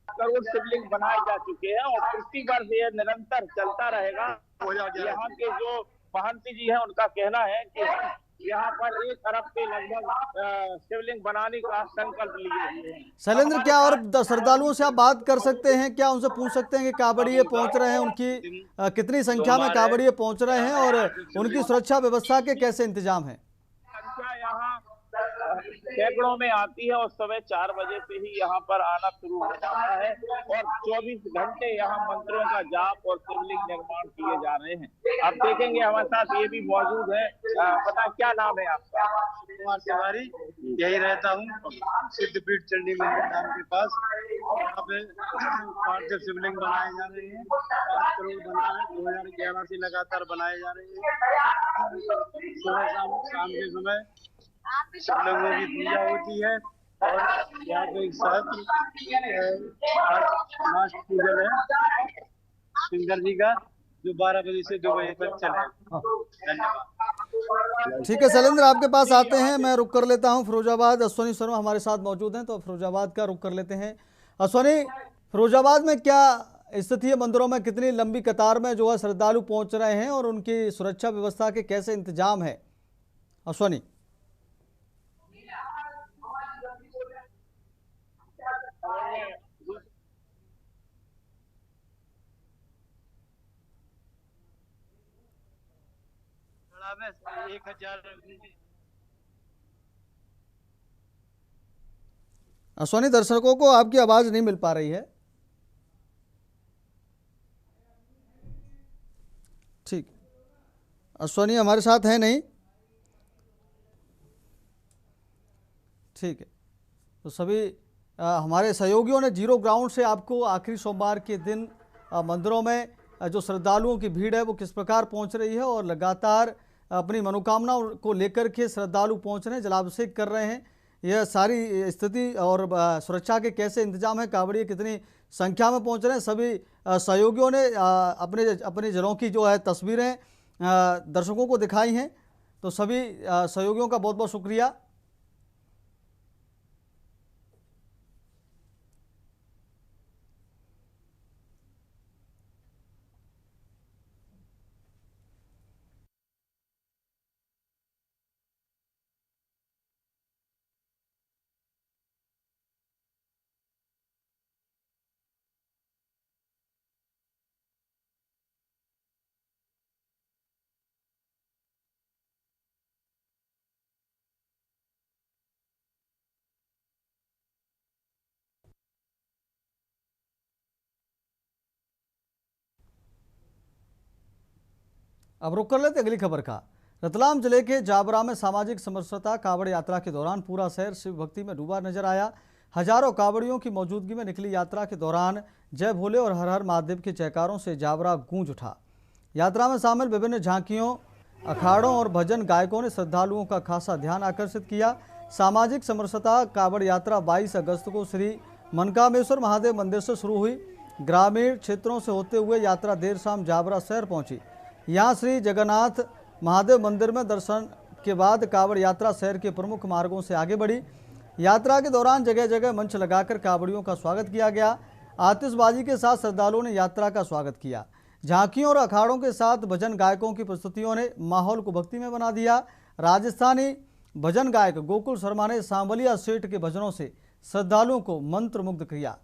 करोड़ शिवलिंग बनाए जा चुके हैं और प्रति वर्ष ये निरंतर चलता रहेगा। यहाँ के जो महंत जी हैं उनका कहना है कि यहाँ पर 1 अरब के लगभग शिवलिंग बनाने का संकल्प लिए हुए हैं। शैलेंद्र, क्या और श्रद्धालुओं से आप बात कर सकते हैं, क्या उनसे पूछ सकते हैं कि कांवड़िए पहुंच रहे हैं, उनकी कितनी संख्या में कांवड़िए पहुंच रहे हैं और उनकी सुरक्षा व्यवस्था के कैसे इंतजाम है? संख्या यहाँ सैकड़ों में आती है और सुबह 4 बजे से ही यहाँ पर आना शुरू हो जाता है और 24 घंटे यहाँ मंत्रों का जाप और शिवलिंग निर्माण किए जा रहे हैं। आप देखेंगे हमारे साथ ये भी मौजूद है। पता क्या नाम है आपका? कुमार तिवारी, यही रहता हूँ सिद्धपीठ चंडी मंदिर धाम के पास। यहाँ पे पार्थिव शिवलिंग बनाए जा रहे हैं, 5 करोड़ बना है, 2011 से लगातार बनाए जा रहे हैं। सुबह शाम के समय शिवलिंगों की पूजा होती है और यहाँ पे एक सहस्त्र पूजन है शंकर जी का, जो 12 बजे से 2 बजे तक चलेगा। धन्यवाद। ठीक है शैलेंद्र, आपके पास आते हैं, मैं रुक कर लेता हूं फिरोजाबाद। अश्वनी शर्मा हमारे साथ मौजूद हैं, तो फिरोजाबाद का रुक कर लेते हैं। अश्वनी, फिरोजाबाद में क्या स्थिति है? मंदिरों में कितनी लंबी कतार में जो है श्रद्धालु पहुंच रहे हैं और उनकी सुरक्षा व्यवस्था के कैसे इंतजाम है? अश्वनी। में 1000 अश्वनी, दर्शकों को आपकी आवाज नहीं मिल पा रही है। ठीक, अश्वनी हमारे साथ है नहीं। ठीक है, तो सभी हमारे सहयोगियों ने जीरो ग्राउंड से आपको आखिरी सोमवार के दिन मंदिरों में जो श्रद्धालुओं की भीड़ है वो किस प्रकार पहुंच रही है और लगातार अपनी मनोकामनाओं को लेकर के श्रद्धालु पहुंच रहे हैं, जलाभिषेक कर रहे हैं, यह सारी स्थिति और सुरक्षा के कैसे इंतजाम है, कांवड़िए कितनी संख्या में पहुंच रहे हैं, सभी सहयोगियों ने अपने अपने जिलों की जो है तस्वीरें दर्शकों को दिखाई हैं। तो सभी सहयोगियों का बहुत बहुत शुक्रिया। अब रुक कर लेते अगली खबर का। रतलाम जिले के जाबरा में सामाजिक समरसता कांवड़ यात्रा के दौरान पूरा शहर शिव भक्ति में डूबा नजर आया। हजारों कांवड़ियों की मौजूदगी में निकली यात्रा के दौरान जय भोले और हर हर महादेव के जयकारों से जाबरा गूंज उठा। यात्रा में शामिल विभिन्न झांकियों, अखाड़ों और भजन गायकों ने श्रद्धालुओं का खासा ध्यान आकर्षित किया। सामाजिक समरसता कांवड़ यात्रा 22 अगस्त को श्री मनकामेश्वर महादेव मंदिर से शुरू हुई। ग्रामीण क्षेत्रों से होते हुए यात्रा देर शाम जाबरा शहर पहुंची। यहाँ श्री जगन्नाथ महादेव मंदिर में दर्शन के बाद कांवड़ यात्रा शहर के प्रमुख मार्गों से आगे बढ़ी। यात्रा के दौरान जगह जगह मंच लगाकर कांवड़ियों का स्वागत किया गया। आतिशबाजी के साथ श्रद्धालुओं ने यात्रा का स्वागत किया। झांकियों और अखाड़ों के साथ भजन गायकों की प्रस्तुतियों ने माहौल को भक्तिमय बना दिया। राजस्थानी भजन गायक गोकुल शर्मा ने सांवलिया सेठ के भजनों से श्रद्धालुओं को मंत्रमुग्ध किया।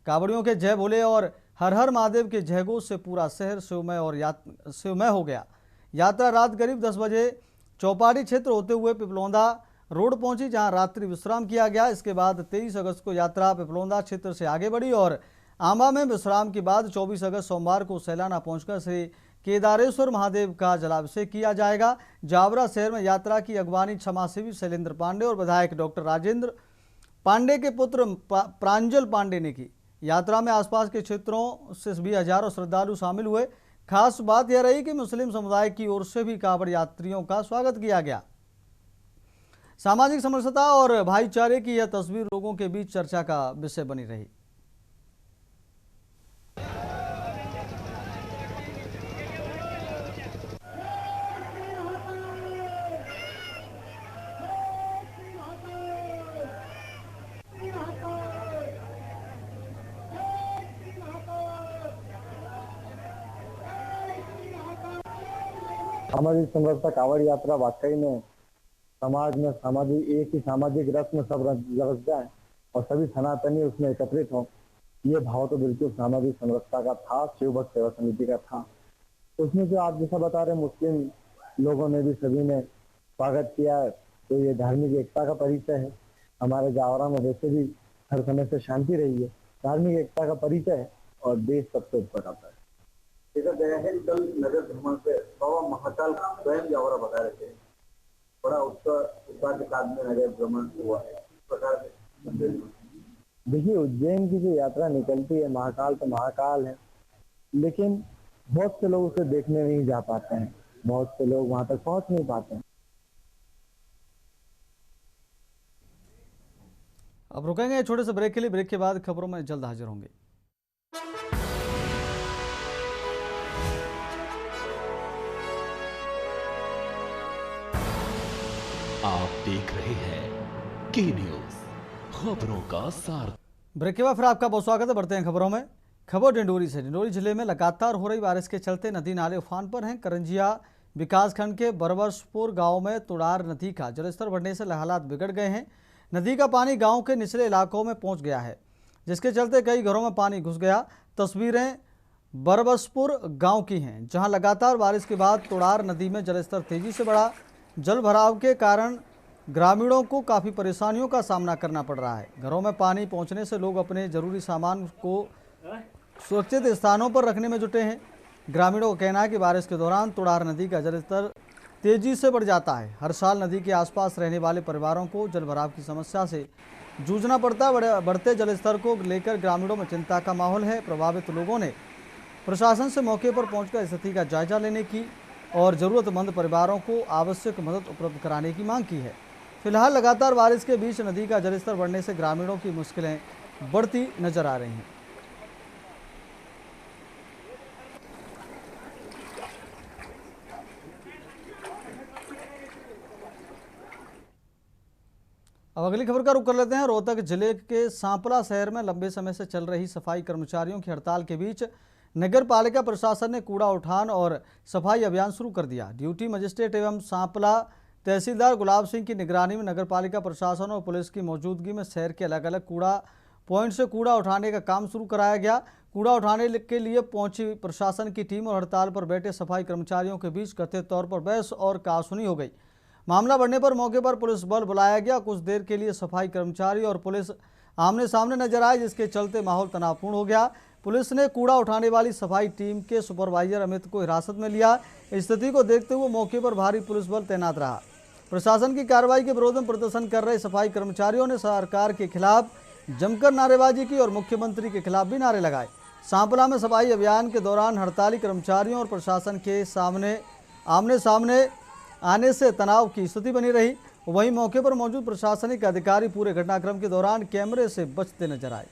कांवड़ियों के जय भोले और हर हर महादेव के जयघोष से पूरा शहर शिवमय हो गया। यात्रा रात करीब 10 बजे चौपाटी क्षेत्र होते हुए पिपलौंदा रोड पहुंची, जहां रात्रि विश्राम किया गया। इसके बाद 23 अगस्त को यात्रा पिपलौंदा क्षेत्र से आगे बढ़ी और आंबा में विश्राम के बाद 24 अगस्त सोमवार को सैलाना पहुंचकर श्री केदारेश्वर महादेव का जलाभिषेक किया जाएगा। जाबरा शहर में यात्रा की अगवानी क्षमासेवी शैलेंद्र पांडे और विधायक डॉक्टर राजेंद्र पांडे के पुत्र प्रांजल पांडे ने की। यात्रा में आसपास के क्षेत्रों से भी हजारों श्रद्धालु शामिल हुए। खास बात यह रही कि मुस्लिम समुदाय की ओर से भी कांवड़ यात्रियों का स्वागत किया गया। सामाजिक समरसता और भाईचारे की यह तस्वीर लोगों के बीच चर्चा का विषय बनी रही। सामाजिक समरसता कांवड़ यात्रा वाकई में समाज में एक ही सामाजिक रस में सब रच जाए और सभी सनातनी उसमें एकत्रित हो, ये भाव तो बिल्कुल सामाजिक समरसता का था, शिव भक्त सेवा समिति का था। उसमें जो आप जैसा बता रहे मुस्लिम लोगों ने भी सभी ने स्वागत किया, तो ये धार्मिक एकता का परिचय है। हमारे जावरा में वैसे भी हर समय से शांति रही है। धार्मिक एकता का परिचय है और देश सबसे ऊपर आता है। देखा गया है कल नगर भ्रमण से बाबा महाकाल स्वयं जावरा बता रहे थे, बड़ा उत्साह के साथ में नगर भ्रमण हुआ है। प्रकार देखिए, उज्जैन की जो यात्रा निकलती है, महाकाल तो महाकाल है, लेकिन बहुत से लोग उसे देखने नहीं जा पाते हैं, बहुत से लोग वहां तक पहुंच नहीं पाते हैं। अब रुकेंगे छोटे से ब्रेक के लिए। ब्रेक के बाद खबरों में जल्द हाजिर होंगे। आप देख रहे हैं के न्यूज, खबरों का सार। ब्रेक के बाद फिर आपका बहुत स्वागत है। बढ़ते हैं खबरों में। खबर डिंडोरी से। डिंडोरी जिले में लगातार हो रही बारिश के चलते नदी नाले उफान पर हैं। करंजिया विकासखंड के बरबसपुर गांव में तुड़ार नदी का जलस्तर बढ़ने से हालात बिगड़ गए हैं। नदी का पानी गांव के निचले इलाकों में पहुंच गया है, जिसके चलते कई घरों में पानी घुस गया। तस्वीरें बरबसपुर गांव की हैं, जहां लगातार बारिश के बाद तुड़ार नदी में जलस्तर तेजी से बढ़ा। जल भराव के कारण ग्रामीणों को काफ़ी परेशानियों का सामना करना पड़ रहा है। घरों में पानी पहुंचने से लोग अपने जरूरी सामान को सुरक्षित स्थानों पर रखने में जुटे हैं। ग्रामीणों का कहना है कि बारिश के दौरान तुड़ार नदी का जलस्तर तेजी से बढ़ जाता है। हर साल नदी के आसपास रहने वाले परिवारों को जल भराव की समस्या से जूझना पड़ता है। बढ़ते जलस्तर को लेकर ग्रामीणों में चिंता का माहौल है। प्रभावित लोगों ने प्रशासन से मौके पर पहुंचकर स्थिति का जायजा लेने की और ज़रूरतमंद परिवारों को आवश्यक मदद उपलब्ध कराने की मांग की है। फिलहाल लगातार बारिश के बीच नदी का जलस्तर बढ़ने से ग्रामीणों की मुश्किलें बढ़ती नजर आ रही हैं। अब अगली खबर का रुख कर लेते हैं। रोहतक जिले के सांपला शहर में लंबे समय से चल रही सफाई कर्मचारियों की हड़ताल के बीच नगर पालिका प्रशासन ने कूड़ा उठान और सफाई अभियान शुरू कर दिया। ड्यूटी मजिस्ट्रेट एवं सांपला तहसीलदार गुलाब सिंह की निगरानी में नगर पालिका प्रशासन और पुलिस की मौजूदगी में शहर के अलग अलग कूड़ा पॉइंट से कूड़ा उठाने का काम शुरू कराया गया। कूड़ा उठाने के लिए पहुंची प्रशासन की टीम और हड़ताल पर बैठे सफाई कर्मचारियों के बीच कथित तौर पर बहस और कहासुनी हो गई। मामला बढ़ने पर मौके पर पुलिस बल बुलाया गया। कुछ देर के लिए सफाई कर्मचारी और पुलिस आमने सामने नजर आए, जिसके चलते माहौल तनावपूर्ण हो गया। पुलिस ने कूड़ा उठाने वाली सफाई टीम के सुपरवाइजर अमित को हिरासत में लिया। स्थिति को देखते हुए मौके पर भारी पुलिस बल तैनात रहा। प्रशासन की कार्रवाई के विरोध में प्रदर्शन कर रहे सफाई कर्मचारियों ने सरकार के खिलाफ जमकर नारेबाजी की और मुख्यमंत्री के खिलाफ भी नारे लगाए। सांपला में सफाई अभियान के दौरान हड़ताली कर्मचारियों और प्रशासन के आमने सामने आने से तनाव की स्थिति बनी रही। वहीं मौके पर मौजूद प्रशासनिक अधिकारी पूरे घटनाक्रम के दौरान कैमरे से बचते नजर आए।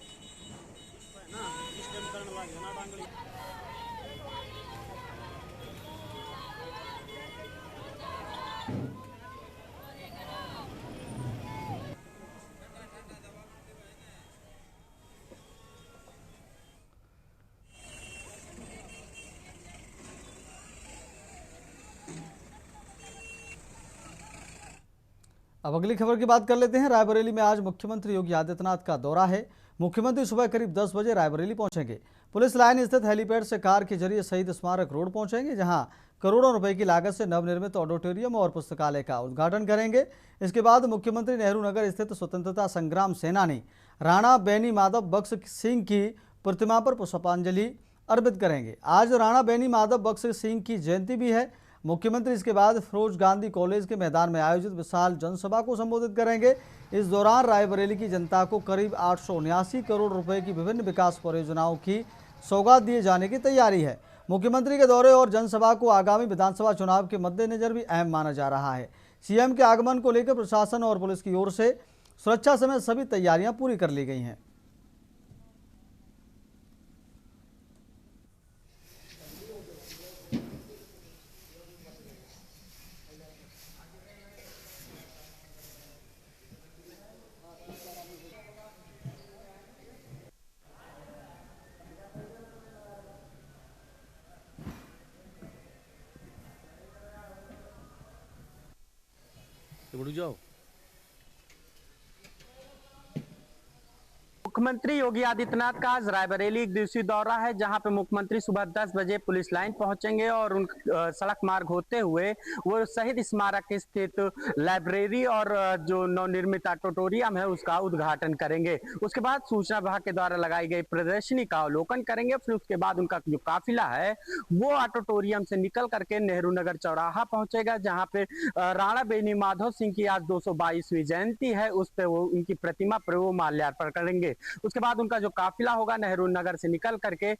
अब अगली खबर की बात कर लेते हैं। रायबरेली में आज मुख्यमंत्री योगी आदित्यनाथ का दौरा है। मुख्यमंत्री सुबह करीब 10 बजे रायबरेली पहुंचेंगे। पुलिस लाइन स्थित हेलीपैड से कार के जरिए शहीद स्मारक रोड पहुंचेंगे, जहां करोड़ों रुपए की लागत से नवनिर्मित ऑडिटोरियम और पुस्तकालय का उद्घाटन करेंगे। इसके बाद मुख्यमंत्री नेहरू नगर स्थित स्वतंत्रता संग्राम सेनानी राणा बेनी माधव बख्श सिंह की प्रतिमा पर पुष्पांजलि अर्पित करेंगे। आज राणा बेनी माधव बख्श सिंह की जयंती भी है। मुख्यमंत्री इसके बाद फिरोज गांधी कॉलेज के मैदान में आयोजित विशाल जनसभा को संबोधित करेंगे। इस दौरान रायबरेली की जनता को करीब 879 करोड़ रुपए की विभिन्न विकास परियोजनाओं की सौगात दिए जाने की तैयारी है। मुख्यमंत्री के दौरे और जनसभा को आगामी विधानसभा चुनाव के मद्देनजर भी अहम माना जा रहा है। सीएम के आगमन को लेकर प्रशासन और पुलिस की ओर से सुरक्षा समेत सभी तैयारियां पूरी कर ली गई हैं। मुख्यमंत्री योगी आदित्यनाथ का आज रायबरेली एक दिवसीय दौरा है, जहां पे मुख्यमंत्री सुबह 10 बजे पुलिस लाइन पहुंचेंगे और उन सड़क मार्ग होते हुए वो शहीद स्मारक स्थित लाइब्रेरी और जो नवनिर्मित ऑडिटोरियम है उसका उद्घाटन करेंगे। उसके बाद सूचना विभाग के द्वारा लगाई गई प्रदर्शनी का अवलोकन करेंगे। फिर उसके बाद उनका जो काफिला है वो ऑडिटोरियम से निकल करके नेहरू नगर चौराहा पहुंचेगा, जहाँ पे राणा बेनी माधव सिंह की आज 222वीं जयंती है, उस पे वो उनकी प्रतिमा पर वो माल्यार्पण करेंगे। उसके बाद उनका जो काफिला होगा नेहरू नगर से निकल करके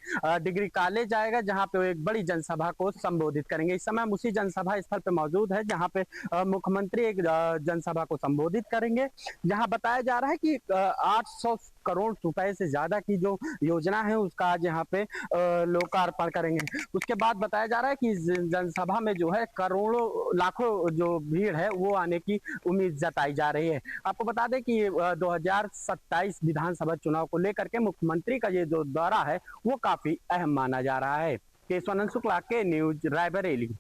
डिग्री कॉलेज जाएगा, जहां पे वो एक बड़ी जनसभा को संबोधित करेंगे। इस समय हम उसी जनसभा स्थल पे मौजूद है, जहां पे मुख्यमंत्री एक जनसभा को संबोधित करेंगे, जहां बताया जा रहा है कि 800 करोड़ रुपए से ज्यादा की जो योजना है उसका आज यहाँ पे लोकार्पण करेंगे। उसके बाद बताया जा रहा है कि जनसभा में जो है करोड़ों लाखों जो भीड़ है वो आने की उम्मीद जताई जा रही है। आपको बता दें कि 2027 विधानसभा चुनाव को लेकर के मुख्यमंत्री का ये जो दौरा है वो काफी अहम माना जा रहा है। केशवानंद शुक्ला के न्यूज रायबरेली।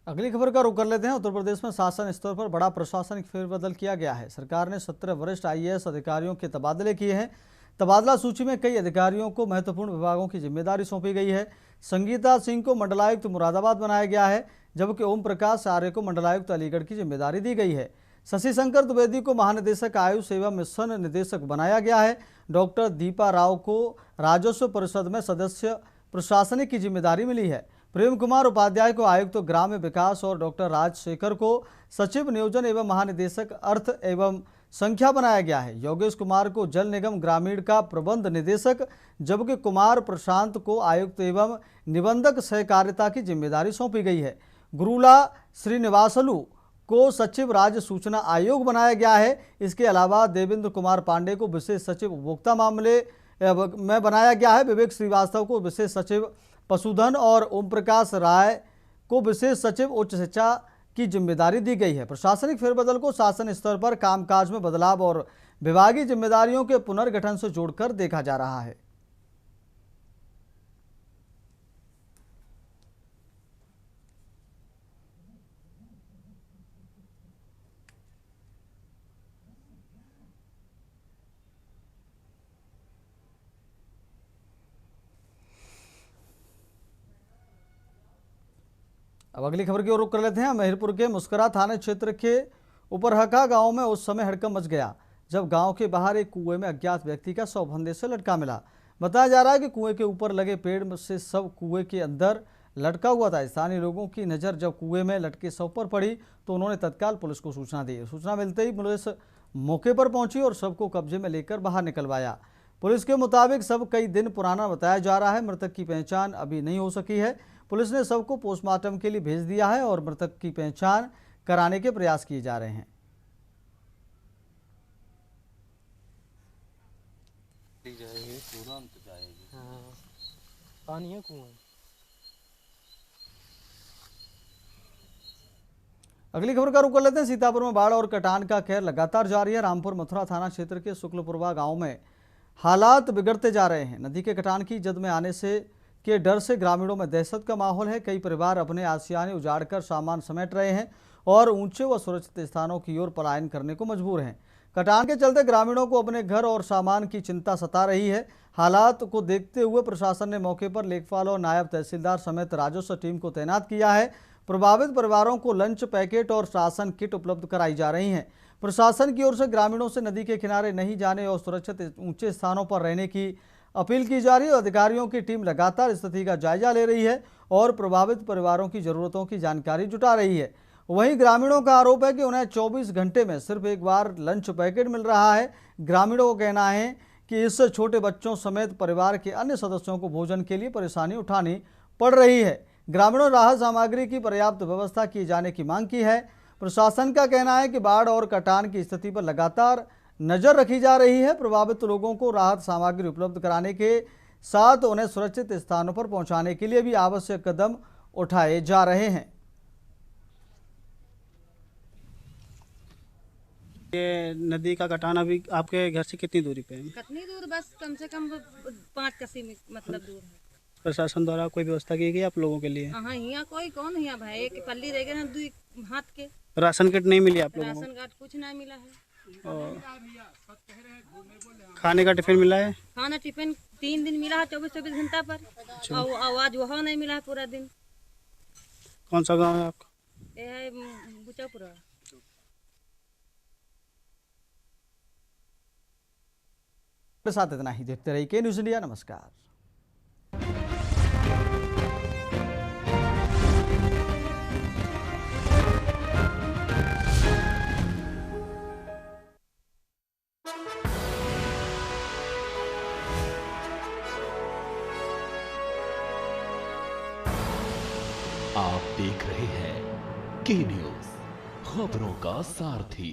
अगली खबर का रुख कर लेते हैं। उत्तर प्रदेश में शासन स्तर पर बड़ा प्रशासनिक फेरबदल किया गया है। सरकार ने 17 वरिष्ठ IAS अधिकारियों के तबादले किए हैं। तबादला सूची में कई अधिकारियों को महत्वपूर्ण विभागों की जिम्मेदारी सौंपी गई है। संगीता सिंह को मंडलायुक्त मुरादाबाद बनाया गया है, जबकि ओम प्रकाश आर्य को मंडलायुक्त अलीगढ़ की जिम्मेदारी दी गई है। शशि शंकर द्विवेदी को महानिदेशक आयुष सेवा मिशन निदेशक बनाया गया है। डॉक्टर दीपा राव को राजस्व परिषद में सदस्य प्रशासनिक की जिम्मेदारी मिली है। प्रेम कुमार उपाध्याय को आयुक्त ग्राम्य विकास और डॉक्टर राजशेखर को सचिव नियोजन एवं महानिदेशक अर्थ एवं संख्या बनाया गया है। योगेश कुमार को जल निगम ग्रामीण का प्रबंध निदेशक, जबकि कुमार प्रशांत को आयुक्त एवं निबंधक सहकारिता की जिम्मेदारी सौंपी गई है। गुरुला श्रीनिवासलू को सचिव राज्य सूचना आयोग बनाया गया है। इसके अलावा देवेंद्र कुमार पांडे को विशेष सचिव उपभोक्ता मामले में बनाया गया है। विवेक श्रीवास्तव को विशेष सचिव पशुधन और ओम प्रकाश राय को विशेष सचिव उच्च शिक्षा की जिम्मेदारी दी गई है। प्रशासनिक फेरबदल को शासन स्तर पर कामकाज में बदलाव और विभागीय जिम्मेदारियों के पुनर्गठन से जोड़कर देखा जा रहा है। अब अगली खबर की ओर रुख कर लेते हैं। मेहरपुर के मुस्करा थाना क्षेत्र के उपरहका गांव में उस समय हड़कंप मच गया जब गांव के बाहर एक कुएं में अज्ञात व्यक्ति का शव फंदे से लटका मिला। बताया जा रहा है कि कुएं के ऊपर लगे पेड़ से शव कुएं के अंदर लटका हुआ था। स्थानीय लोगों की नज़र जब कुएं में लटके शव पर पड़ी तो उन्होंने तत्काल पुलिस को सूचना दी। सूचना मिलते ही पुलिस मौके पर पहुंची और शव को कब्जे में लेकर बाहर निकलवाया। पुलिस के मुताबिक शव कई दिन पुराना बताया जा रहा है। मृतक की पहचान अभी नहीं हो सकी है। पुलिस ने शव को पोस्टमार्टम के लिए भेज दिया है और मृतक की पहचान कराने के प्रयास किए जा रहे हैं। पानी है कुआं। अगली खबर का रुख कर लेते हैं। सीतापुर में बाढ़ और कटान का कहर लगातार जारी है। रामपुर मथुरा थाना क्षेत्र के शुक्लपुरवा गांव में हालात बिगड़ते जा रहे हैं। नदी के कटान की जद में आने के डर से ग्रामीणों में दहशत का माहौल है। कई परिवार अपने आशियाने उजाड़कर सामान समेट रहे हैं और ऊंचे व सुरक्षित स्थानों की ओर पलायन करने को मजबूर हैं। कटान के चलते ग्रामीणों को अपने घर और सामान की चिंता सता रही है। हालात को देखते हुए प्रशासन ने मौके पर लेखपाल और नायब तहसीलदार समेत राजस्व टीम को तैनात किया है। प्रभावित परिवारों को लंच पैकेट और राशन किट उपलब्ध कराई जा रही हैं। प्रशासन की ओर से ग्रामीणों से नदी के किनारे नहीं जाने और सुरक्षित ऊंचे स्थानों पर रहने की अपील की जा रही है। अधिकारियों की टीम लगातार स्थिति का जायजा ले रही है और प्रभावित परिवारों की जरूरतों की जानकारी जुटा रही है। वहीं ग्रामीणों का आरोप है कि उन्हें 24 घंटे में सिर्फ एक बार लंच पैकेट मिल रहा है। ग्रामीणों का कहना है कि इससे छोटे बच्चों समेत परिवार के अन्य सदस्यों को भोजन के लिए परेशानी उठानी पड़ रही है। ग्रामीणों ने राहत सामग्री की पर्याप्त व्यवस्था किए जाने की मांग की है। प्रशासन का कहना है कि बाढ़ और कटान की स्थिति पर लगातार नजर रखी जा रही है। प्रभावित लोगों को राहत सामग्री उपलब्ध कराने के साथ उन्हें सुरक्षित स्थानों पर पहुंचाने के लिए भी आवश्यक कदम उठाए जा रहे हैं। ये नदी का कटान अभी आपके घर से कितनी दूरी पे है? कितनी दूर? बस कम से कम 5 कसी मतलब दूर है। प्रशासन द्वारा कोई व्यवस्था की गई आप लोगों के लिए? हाँ, यहाँ कोई कौन यहाँ भाई एक पल्ली रह गए ना 2 हाथ के राशन किट नहीं मिली आप लोगों राशन कार्ड कुछ नहीं मिला है। को? और खाने का टिफिन मिला है? खाना टिफिन 3 दिन मिला है 24-24 घंटा पर। और आवाज वहाँ नहीं मिला है पूरा दिन। कौन सा गांव है आपका? ये है बुचापुरा। के साथ इतना ही, देखते रहिए के न्यूज़ इंडिया। नमस्कार। आप देख रहे हैं के न्यूज़, खबरों का सारथी।